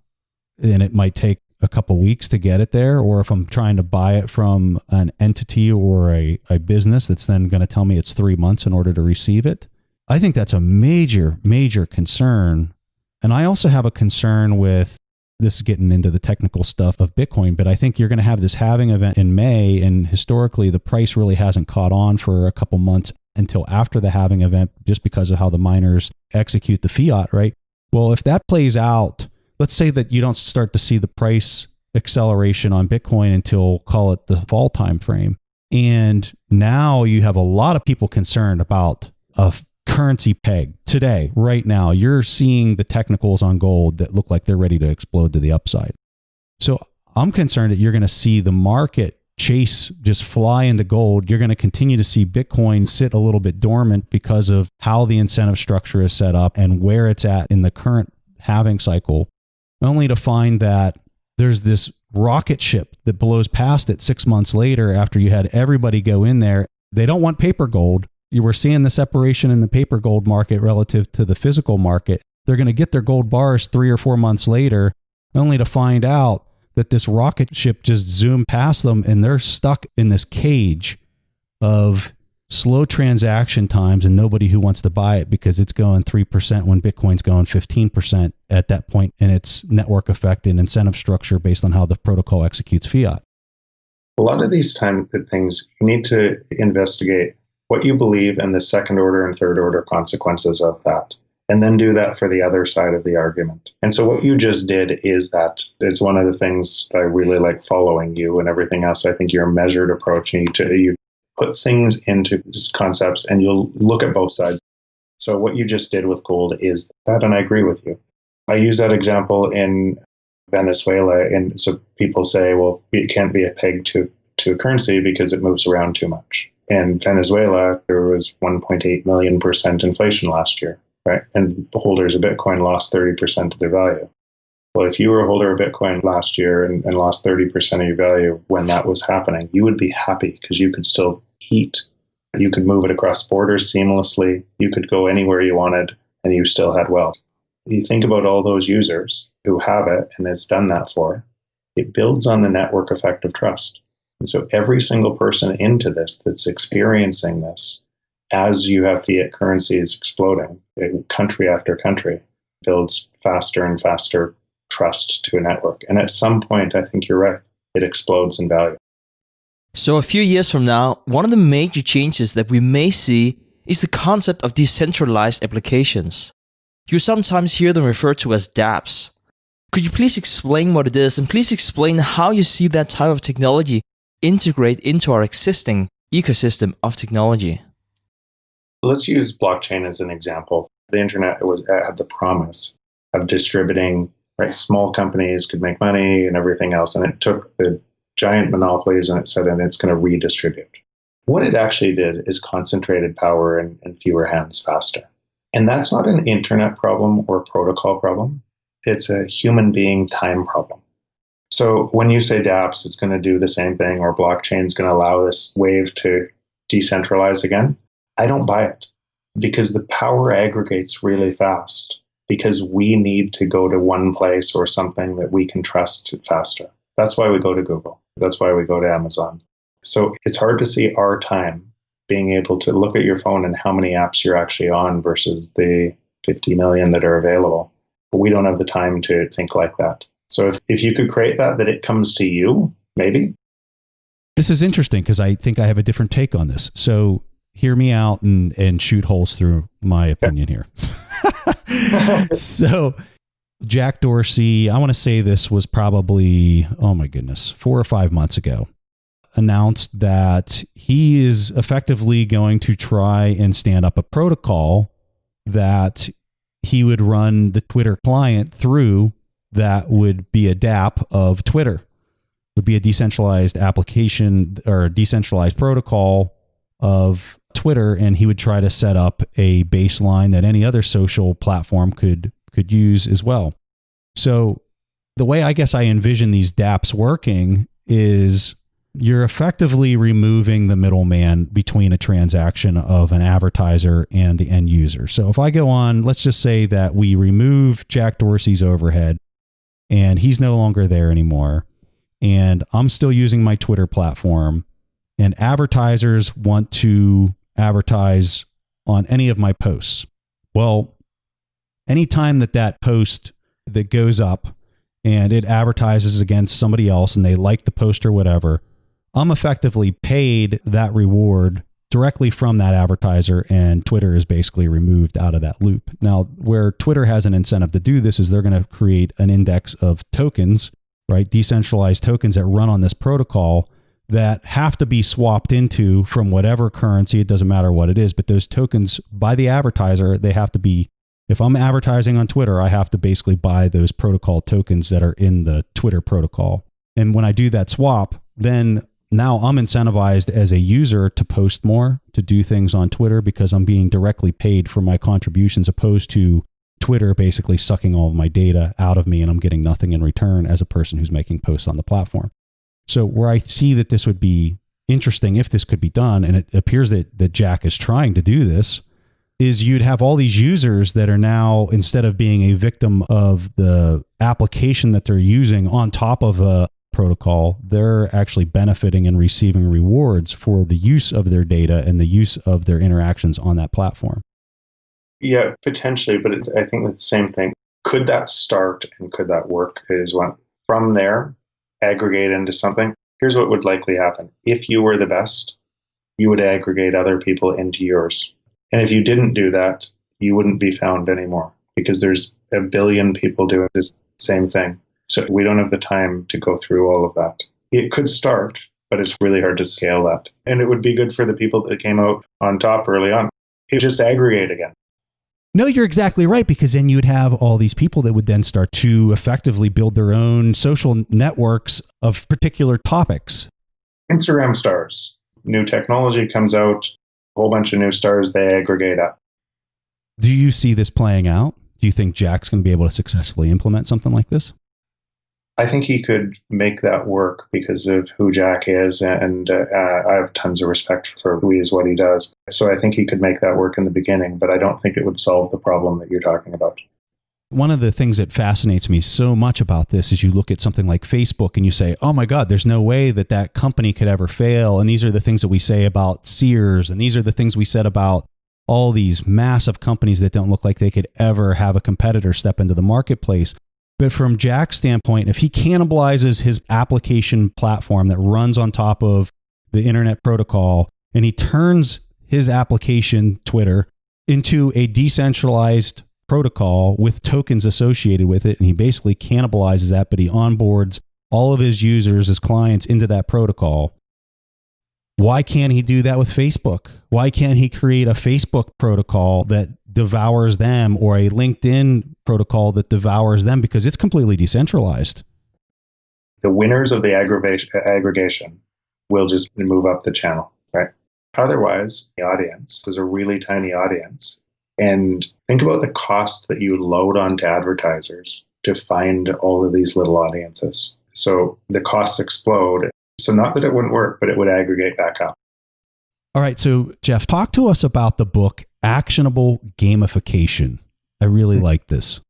and it might take a couple weeks to get it there, or if I'm trying to buy it from an entity or a business that's then going to tell me it's 3 months in order to receive it. I think that's a major, major concern. And I also have a concern with, this is getting into the technical stuff of Bitcoin, but I think you're going to have this halving event in May, and historically the price really hasn't caught on for a couple months until after the halving event, just because of how the miners execute the fiat, right? Well, if that plays out, let's say that you don't start to see the price acceleration on Bitcoin until, call it, the fall time frame. And now you have a lot of people concerned about a currency peg today, right now. You're seeing the technicals on gold that look like they're ready to explode to the upside. So I'm concerned that you're going to see the market chase just fly into gold. You're going to continue to see Bitcoin sit a little bit dormant because of how the incentive structure is set up and where it's at in the current halving cycle, only to find that there's this rocket ship that blows past it 6 months later after you had everybody go in there. They don't want paper gold. You were seeing the separation in the paper gold market relative to the physical market. They're going to get their gold bars 3 or 4 months later, only to find out that this rocket ship just zoomed past them and they're stuck in this cage of slow transaction times and nobody who wants to buy it because it's going 3% when Bitcoin's going 15% at that point in its network effect and incentive structure based on how the protocol executes fiat. A lot of these things, you need to investigate what you believe and the second order and third order consequences of that, and then do that for the other side of the argument. And so what you just did is that it's one of the things I really like following you and everything else. I think your measured approach, you put things into concepts and you'll look at both sides. So what you just did with gold is that, and I agree with you. I use that example in Venezuela, and so people say, well, it can't be a peg to a currency because it moves around too much. In Venezuela, there was 1.8 million% inflation last year, right? And holders of Bitcoin lost 30% of their value. Well, if you were a holder of Bitcoin last year and lost 30% of your value when that was happening, you would be happy because you could still eat. You could move it across borders seamlessly. You could go anywhere you wanted and you still had wealth. You think about all those users who have it and it's done that for, it builds on the network effect of trust. And so every single person into this that's experiencing this, as you have fiat currencies exploding, country after country, builds faster and faster trust to a network. And at some point, I think you're right, it explodes in value. So a few years from now, one of the major changes that we may see is the concept of decentralized applications. You sometimes hear them referred to as dApps. Could you please explain what it is, and please explain how you see that type of technology integrate into our existing ecosystem of technology? Let's use blockchain as an example. The internet had the promise of distributing, right? Small companies could make money and everything else, and it took the giant monopolies and it said, and it's going to redistribute. What it actually did is concentrated power in fewer hands faster. And that's not an internet problem or protocol problem. It's a human being time problem. So when you say dApps, it's going to do the same thing, or blockchain is going to allow this wave to decentralize again, I don't buy it, because the power aggregates really fast, because we need to go to one place or something that we can trust faster. That's why we go to Google. That's why we go to Amazon. So it's hard to see our time being able to look at your phone and how many apps you're actually on versus the 50 million that are available. But we don't have the time to think like that. So if you could create that it comes to you, maybe. This is interesting because I think I have a different take on this. So hear me out and shoot holes through my opinion here. So Jack Dorsey, I want to say this was probably, 4 or 5 months ago, announced that he is effectively going to try and stand up a protocol that he would run the Twitter client through that would be a dApp of Twitter. Would be a decentralized application or a decentralized protocol of Twitter, and he would try to set up a baseline that any other social platform could use as well. So the way I guess I envision these dApps working is you're effectively removing the middleman between a transaction of an advertiser and the end user. So if I go on, let's just say that we remove Jack Dorsey's overhead and he's no longer there anymore, and I'm still using my Twitter platform, and advertisers want to advertise on any of my posts. Well, anytime that post that goes up and it advertises against somebody else and they like the post or whatever, I'm effectively paid that reward directly from that advertiser, and Twitter is basically removed out of that loop. Now, where Twitter has an incentive to do this is they're going to create an index of tokens, right? Decentralized tokens that run on this protocol that have to be swapped into from whatever currency. It doesn't matter what it is, but those tokens by the advertiser, they have to be, if I'm advertising on Twitter, I have to basically buy those protocol tokens that are in the Twitter protocol. And when I do that swap, then now I'm incentivized as a user to post more, to do things on Twitter, because I'm being directly paid for my contributions, opposed to Twitter basically sucking all of my data out of me and I'm getting nothing in return as a person who's making posts on the platform. So where I see that this would be interesting if this could be done, and it appears that Jack is trying to do this, is you'd have all these users that are now, instead of being a victim of the application that they're using on top of a protocol, they're actually benefiting and receiving rewards for the use of their data and the use of their interactions on that platform. Yeah, potentially, but I think it's the same thing. Could that start and could that work is when from there, aggregate into something. Here's what would likely happen. If you were the best, you would aggregate other people into yours. And if you didn't do that, you wouldn't be found anymore, because there's a billion people doing this same thing. So we don't have the time to go through all of that. It could start, but it's really hard to scale that. And it would be good for the people that came out on top early on. It would just aggregate again. No, you're exactly right, because then you'd have all these people that would then start to effectively build their own social networks of particular topics. Instagram stars. New technology comes out, a whole bunch of new stars, they aggregate up. Do you see this playing out? Do you think Jack's going to be able to successfully implement something like this? I think he could make that work because of who Jack is, and I have tons of respect for who he is, what he does. So I think he could make that work in the beginning, but I don't think it would solve the problem that you're talking about. One of the things that fascinates me so much about this is you look at something like Facebook and you say, oh my God, there's no way that company could ever fail. And these are the things that we say about Sears, and these are the things we said about all these massive companies that don't look like they could ever have a competitor step into the marketplace. But from Jack's standpoint, if he cannibalizes his application platform that runs on top of the internet protocol, and he turns his application, Twitter, into a decentralized protocol with tokens associated with it, and he basically cannibalizes that, but he onboards all of his users as clients into that protocol, why can't he do that with Facebook? Why can't he create a Facebook protocol that devours them, or a LinkedIn protocol that devours them, because it's completely decentralized? The winners of the aggregation will just move up the channel, right? Otherwise, the audience is a really tiny audience And think about the cost that you load onto advertisers to find all of these little audiences. So the costs explode. So not that it wouldn't work, but it would aggregate back up. All right. So Jeff, talk to us about the book, Actionable Gamification. I really like this.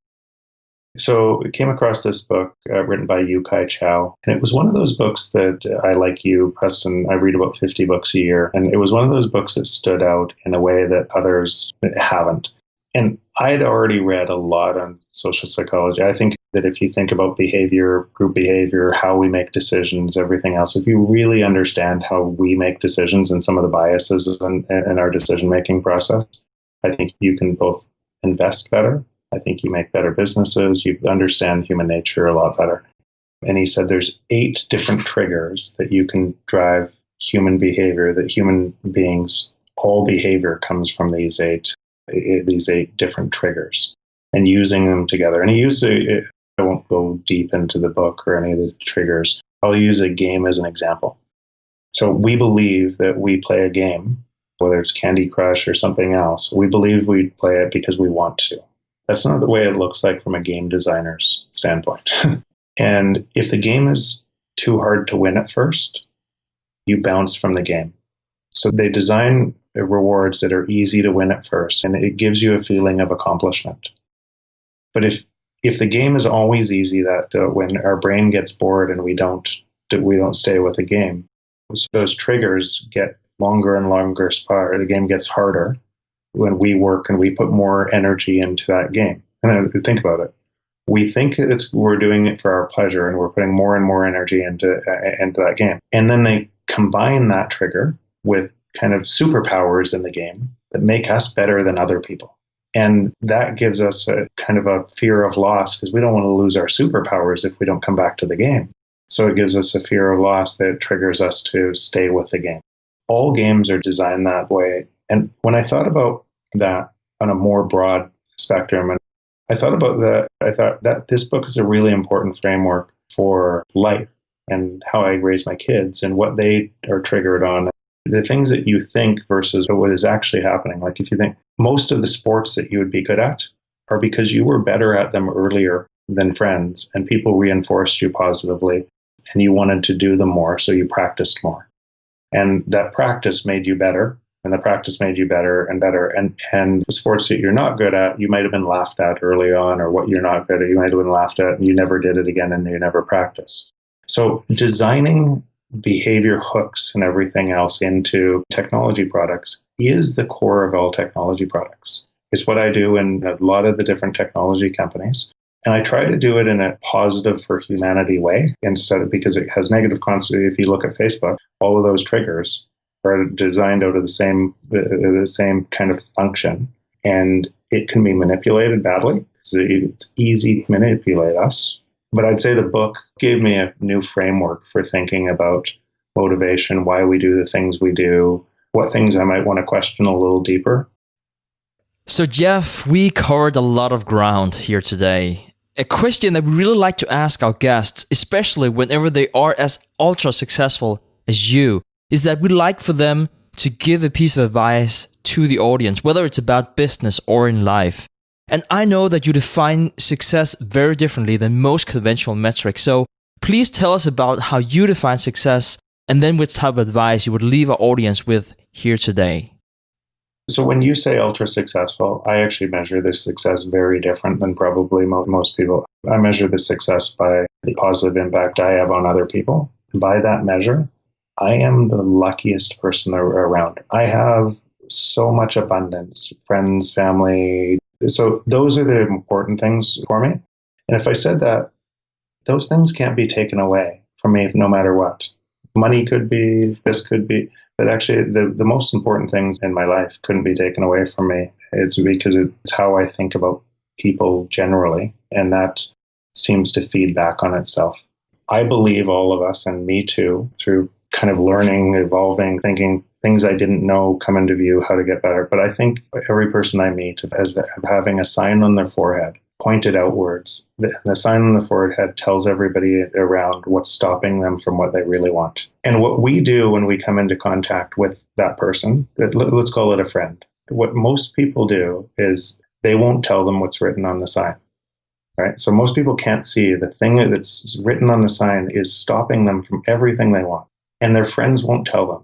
So I came across this book written by Yu-Kai Chow. And it was one of those books that I, like you, Preston, I read about 50 books a year. And it was one of those books that stood out in a way that others haven't. And I'd already read a lot on social psychology. I think that if you think about behavior, group behavior, how we make decisions, everything else, if you really understand how we make decisions and some of the biases in our decision-making process, I think you can both invest better. I think you make better businesses. You understand human nature a lot better. And he said there's 8 different triggers that you can drive human behavior, that human beings, all behavior comes from these eight different triggers and using them together. And he used I won't go deep into the book or any of the triggers. I'll use a game as an example. So we believe that we play a game, whether it's Candy Crush or something else. We believe we play it because we want to. That's not the way it looks like from a game designer's standpoint. And if the game is too hard to win at first, you bounce from the game. So they design rewards that are easy to win at first, and it gives you a feeling of accomplishment. But if the game is always easy, that when our brain gets bored and we don't stay with the game, those triggers get longer and longer. The game gets harder when we work and we put more energy into that game. And think about it. We think we're doing it for our pleasure, and we're putting more and more energy into that game. And then they combine that trigger with kind of superpowers in the game that make us better than other people. And that gives us a kind of a fear of loss, because we don't want to lose our superpowers if we don't come back to the game. So it gives us a fear of loss that triggers us to stay with the game. All games are designed that way. And when I thought about that on a more broad spectrum, and I thought that this book is a really important framework for life and how I raise my kids and what they are triggered on. The things that you think versus what is actually happening. Like if you think most of the sports that you would be good at are because you were better at them earlier than friends, and people reinforced you positively, and you wanted to do them more, so you practiced more. And that practice made you better, and the practice made you better and better. And the sports that you're not good at, you might have been laughed at early on, or what you're not good at, you might have been laughed at, and you never did it again, and you never practiced. So designing behavior hooks and everything else into technology products is the core of all technology products. It's what I do in a lot of the different technology companies. And I try to do it in a positive for humanity way instead of, because it has negative consequences. If you look at Facebook, all of those triggers are designed out of the same kind of function, and it can be manipulated badly. So it's easy to manipulate us. But I'd say the book gave me a new framework for thinking about motivation, why we do the things we do, what things I might want to question a little deeper. So Jeff, we covered a lot of ground here today. A question that we really like to ask our guests, especially whenever they are as ultra successful as you, is that we'd like for them to give a piece of advice to the audience, whether it's about business or in life. And I know that you define success very differently than most conventional metrics. So please tell us about how you define success, and then what type of advice you would leave our audience with here today. So when you say ultra successful, I actually measure this success very different than probably most people. I measure the success by the positive impact I have on other people. By that measure, I am the luckiest person around. I have so much abundance, friends, family. So those are the important things for me. And if I said that, those things can't be taken away from me no matter what. Money could be, this could be, but actually the most important things in my life couldn't be taken away from me. It's because it's how I think about people generally, and that seems to feed back on itself. I believe all of us, and me too, through kind of learning, evolving, thinking things I didn't know come into view, how to get better. But I think every person I meet is having a sign on their forehead pointed outwards. The sign on the forehead tells everybody around what's stopping them from what they really want. And what we do when we come into contact with that person, let's call it a friend, what most people do is they won't tell them what's written on the sign, right? So most people can't see the thing that's written on the sign is stopping them from everything they want. And their friends won't tell them.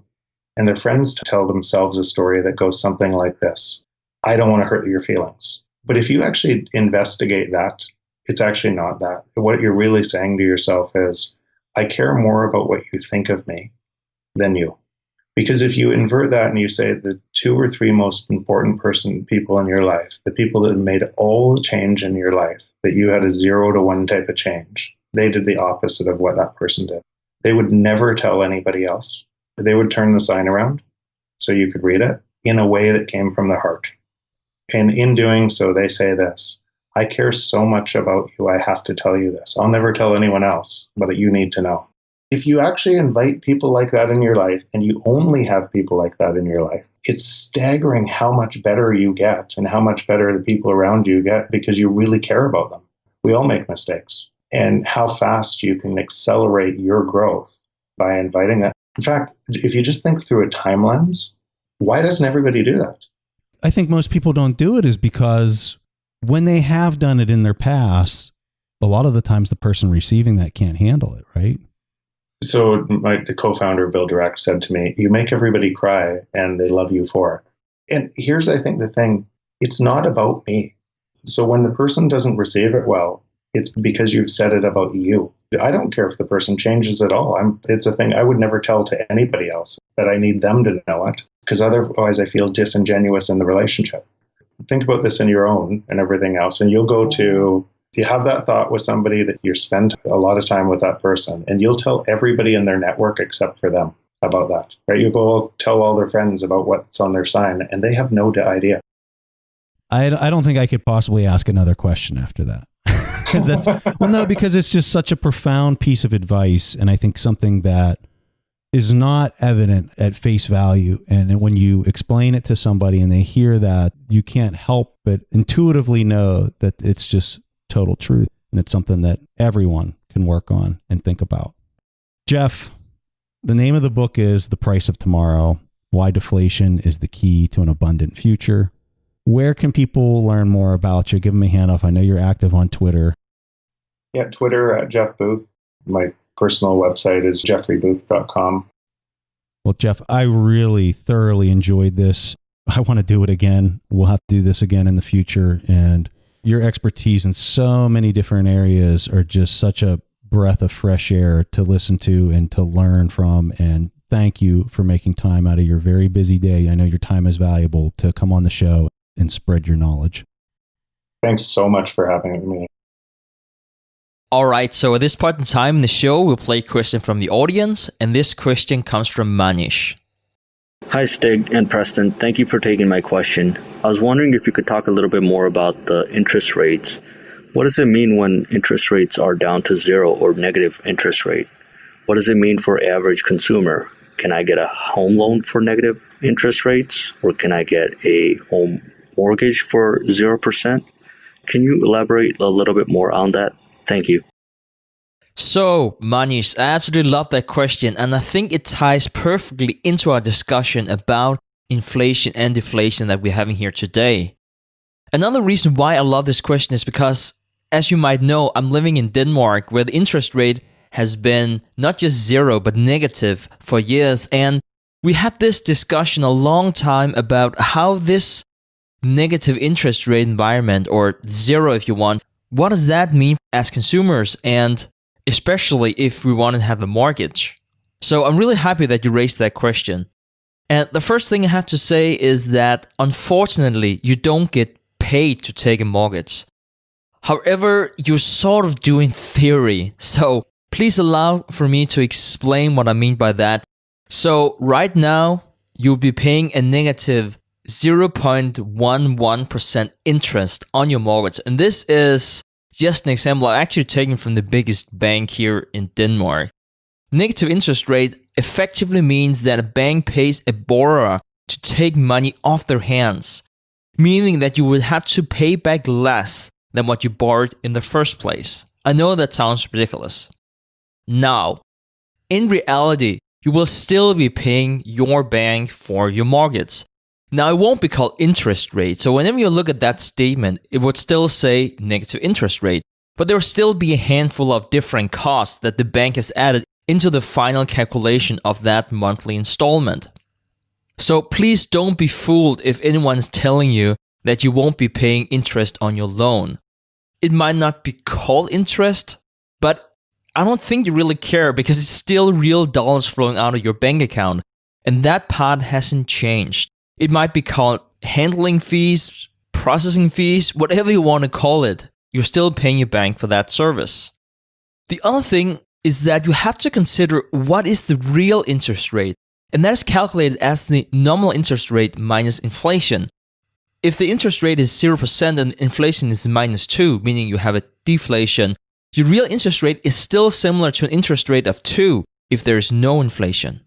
And their friends tell themselves a story that goes something like this: I don't want to hurt your feelings. But if you actually investigate that, it's actually not that. What you're really saying to yourself is, I care more about what you think of me than you. Because if you invert that and you say the 2 or 3 most important people in your life, the people that made all the change in your life, that you had a 0 to 1 type of change, they did the opposite of what that person did. They would never tell anybody else. They would turn the sign around so you could read it in a way that came from the heart. And in doing so, they say this: I care so much about you, I have to tell you this. I'll never tell anyone else, but you need to know. If you actually invite people like that in your life, and you only have people like that in your life, it's staggering how much better you get and how much better the people around you get because you really care about them. We all make mistakes. And how fast you can accelerate your growth by inviting that. In fact, if you just think through a time lens, why doesn't everybody do that? I think most people don't do it is because when they have done it in their past, a lot of the times the person receiving that can't handle it, right? So the co-founder, Bill Direct, said to me, you make everybody cry and they love you for it. And here's, I think, the thing. It's not about me. So when the person doesn't receive it well, it's because you've said it about you. I don't care if the person changes at all. It's a thing I would never tell to anybody else, that I need them to know it, because otherwise I feel disingenuous in the relationship. Think about this in your own and everything else. And you'll go to, if you have that thought with somebody that you spend a lot of time with that person, and you'll tell everybody in their network except for them about that, right? You go tell all their friends about what's on their sign, and they have no idea. I don't think I could possibly ask another question after that. Because it's just such a profound piece of advice. And I think something that is not evident at face value. And when you explain it to somebody and they hear that, you can't help but intuitively know that it's just total truth. And it's something that everyone can work on and think about. Jeff, the name of the book is The Price of Tomorrow: Why Deflation is the Key to an Abundant Future. Where can people learn more about you? Give them a hand off. I know you're active on Twitter. Yeah, Twitter at Jeff Booth. My personal website is jeffreybooth.com. Well, Jeff, I really thoroughly enjoyed this. I want to do it again. We'll have to do this again in the future. And your expertise in so many different areas are just such a breath of fresh air to listen to and to learn from. And thank you for making time out of your very busy day. I know your time is valuable to come on the show and spread your knowledge. Thanks so much for having me. All right, so at this point in time in the show, we'll play a question from the audience, and this question comes from Manish. Hi, Stig and Preston. Thank you for taking my question. I was wondering if you could talk a little bit more about the interest rates. What does it mean when interest rates are down to 0 or negative interest rate? What does it mean for average consumer? Can I get a home loan for negative interest rates, or can I get a home mortgage for 0%? Can you elaborate a little bit more on that? Thank you. So, Manish, I absolutely love that question, and I think it ties perfectly into our discussion about inflation and deflation that we're having here today. Another reason why I love this question is because, as you might know, I'm living in Denmark, where the interest rate has been not just 0, but negative for years, and we had this discussion a long time about how this negative interest rate environment, or 0 if you want, what does that mean as consumers, and especially if we want to have a mortgage? So I'm really happy that you raised that question. And the first thing I have to say is that unfortunately, you don't get paid to take a mortgage. However, you sort of do in theory. So please allow for me to explain what I mean by that. So right now, you'll be paying a negative 0.11% interest on your mortgage. And this is just an example I'm actually taking from the biggest bank here in Denmark. Negative interest rate effectively means that a bank pays a borrower to take money off their hands, meaning that you would have to pay back less than what you borrowed in the first place. I know that sounds ridiculous. Now, in reality, you will still be paying your bank for your mortgage. Now, it won't be called interest rate. So whenever you look at that statement, it would still say negative interest rate. But there will still be a handful of different costs that the bank has added into the final calculation of that monthly installment. So please don't be fooled if anyone's telling you that you won't be paying interest on your loan. It might not be called interest, but I don't think you really care because it's still real dollars flowing out of your bank account, and that part hasn't changed. It might be called handling fees, processing fees, whatever you want to call it. You're still paying your bank for that service. The other thing is that you have to consider what is the real interest rate, and that is calculated as the nominal interest rate minus inflation. If the interest rate is 0% and inflation is -2, meaning you have a deflation, your real interest rate is still similar to an interest rate of 2 if there is no inflation.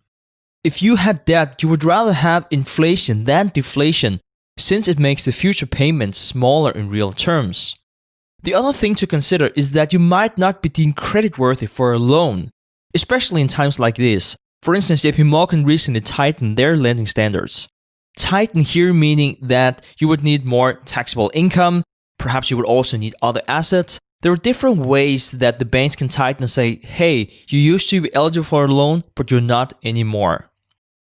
If you had debt, you would rather have inflation than deflation since it makes the future payments smaller in real terms. The other thing to consider is that you might not be deemed creditworthy for a loan, especially in times like this. For instance, JP Morgan recently tightened their lending standards. Tighten here meaning that you would need more taxable income, perhaps you would also need other assets. There are different ways that the banks can tighten and say, hey, you used to be eligible for a loan, but you're not anymore.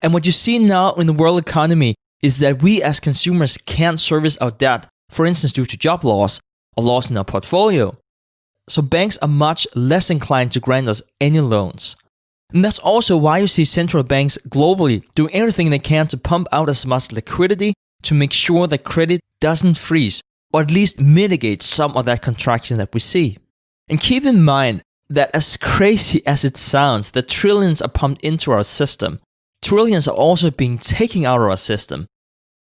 And what you see now in the world economy is that we as consumers can't service our debt, for instance, due to job loss or loss in our portfolio. So banks are much less inclined to grant us any loans. And that's also why you see central banks globally doing everything they can to pump out as much liquidity to make sure that credit doesn't freeze, or at least mitigate some of that contraction that we see. And keep in mind that as crazy as it sounds, that trillions are pumped into our system, trillions are also being taken out of our system,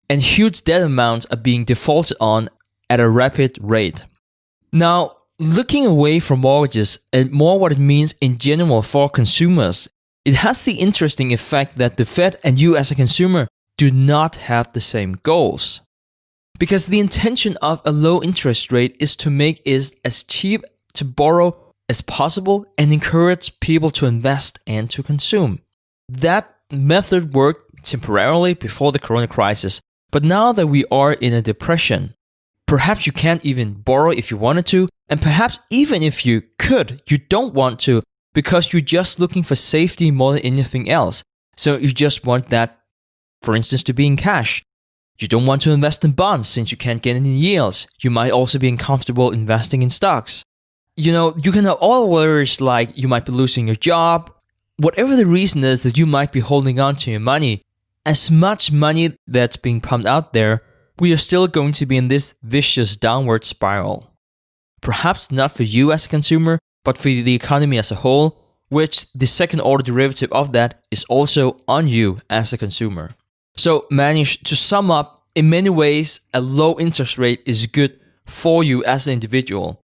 and huge debt amounts are being defaulted on at a rapid rate. Now, looking away from mortgages and more what it means in general for consumers, it has the interesting effect that the Fed and you as a consumer do not have the same goals. Because the intention of a low interest rate is to make it as cheap to borrow as possible and encourage people to invest and to consume. That method worked temporarily before the corona crisis, but now that we are in a depression, perhaps you can't even borrow if you wanted to, and perhaps even if you could, you don't want to because you're just looking for safety more than anything else. So you just want that, for instance, to be in cash. You don't want to invest in bonds since you can't get any yields. You might also be uncomfortable investing in stocks. You can have all worries like you might be losing your job. Whatever the reason is that you might be holding on to your money, as much money that's being pumped out there, we are still going to be in this vicious downward spiral. Perhaps not for you as a consumer, but for the economy as a whole, which the second order derivative of that is also on you as a consumer. So, to sum up, in many ways, a low interest rate is good for you as an individual.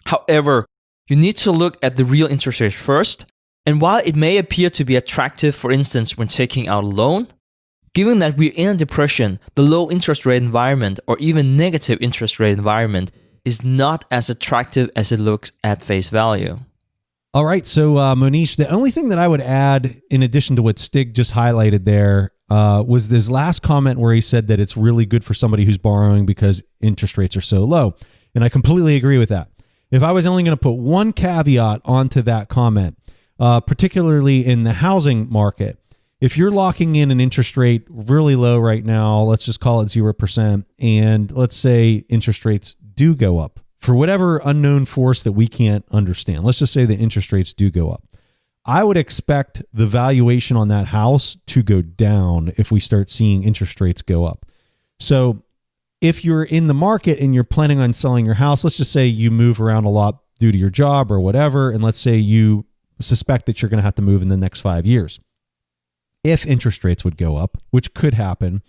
However, you need to look at the real interest rate first, and while it may appear to be attractive, for instance, when taking out a loan, given that we're in a depression, the low interest rate environment or even negative interest rate environment is not as attractive as it looks at face value. All right. So, Monish, the only thing that I would add in addition to what Stig just highlighted there was this last comment where he said that it's really good for somebody who's borrowing because interest rates are so low. And I completely agree with that. If I was only going to put one caveat onto that comment, particularly in the housing market, if you're locking in an interest rate really low right now, let's just call it 0%, and let's say interest rates do go up for whatever unknown force that we can't understand. Let's just say the interest rates do go up. I would expect the valuation on that house to go down if we start seeing interest rates go up. So if you're in the market and you're planning on selling your house, let's just say you move around a lot due to your job or whatever, and let's say you suspect that you're going to have to move in the next 5 years. If interest rates would go up, which could happen,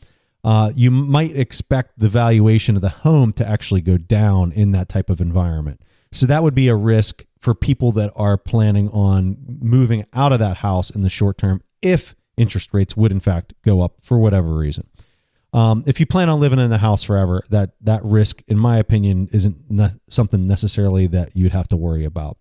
you might expect the valuation of the home to actually go down in that type of environment. So that would be a risk for people that are planning on moving out of that house in the short term if interest rates would in fact go up for whatever reason. If you plan on living in the house forever, that risk, in my opinion, isn't something necessarily that you'd have to worry about.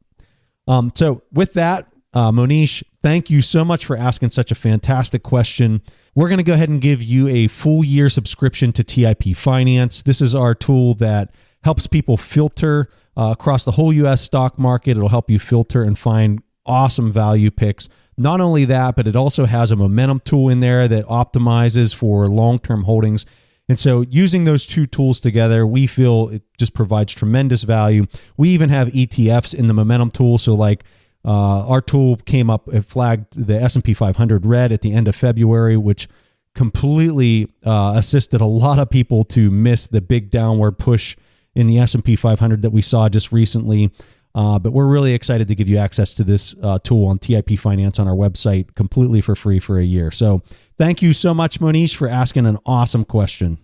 So with that, Monish, thank you so much for asking such a fantastic question. We're going to go ahead and give you a full year subscription to TIP Finance. This is our tool that helps people filter across the whole U.S. stock market. It'll help you filter and find awesome value picks. Not only that, but it also has a momentum tool in there that optimizes for long-term holdings. And so using those two tools together, we feel it just provides tremendous value. We even have ETFs in the momentum tool. So like our tool came up, it flagged the S&P 500 red at the end of February, which completely assisted a lot of people to miss the big downward push in the S&P 500 that we saw just recently. But we're really excited to give you access to this tool on TIP Finance on our website completely for free for a year. So thank you so much, Monish, for asking an awesome question.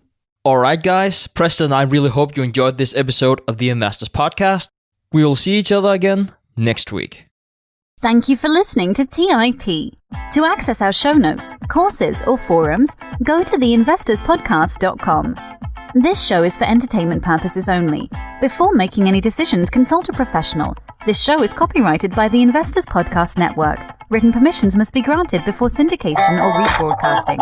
All right, guys. Preston and I really hope you enjoyed this episode of the Investors Podcast. We will see each other again next week. Thank you for listening to TIP. To access our show notes, courses, or forums, go to theinvestorspodcast.com. This show is for entertainment purposes only. Before making any decisions, consult a professional. This show is copyrighted by the Investors Podcast Network. Written permissions must be granted before syndication or rebroadcasting.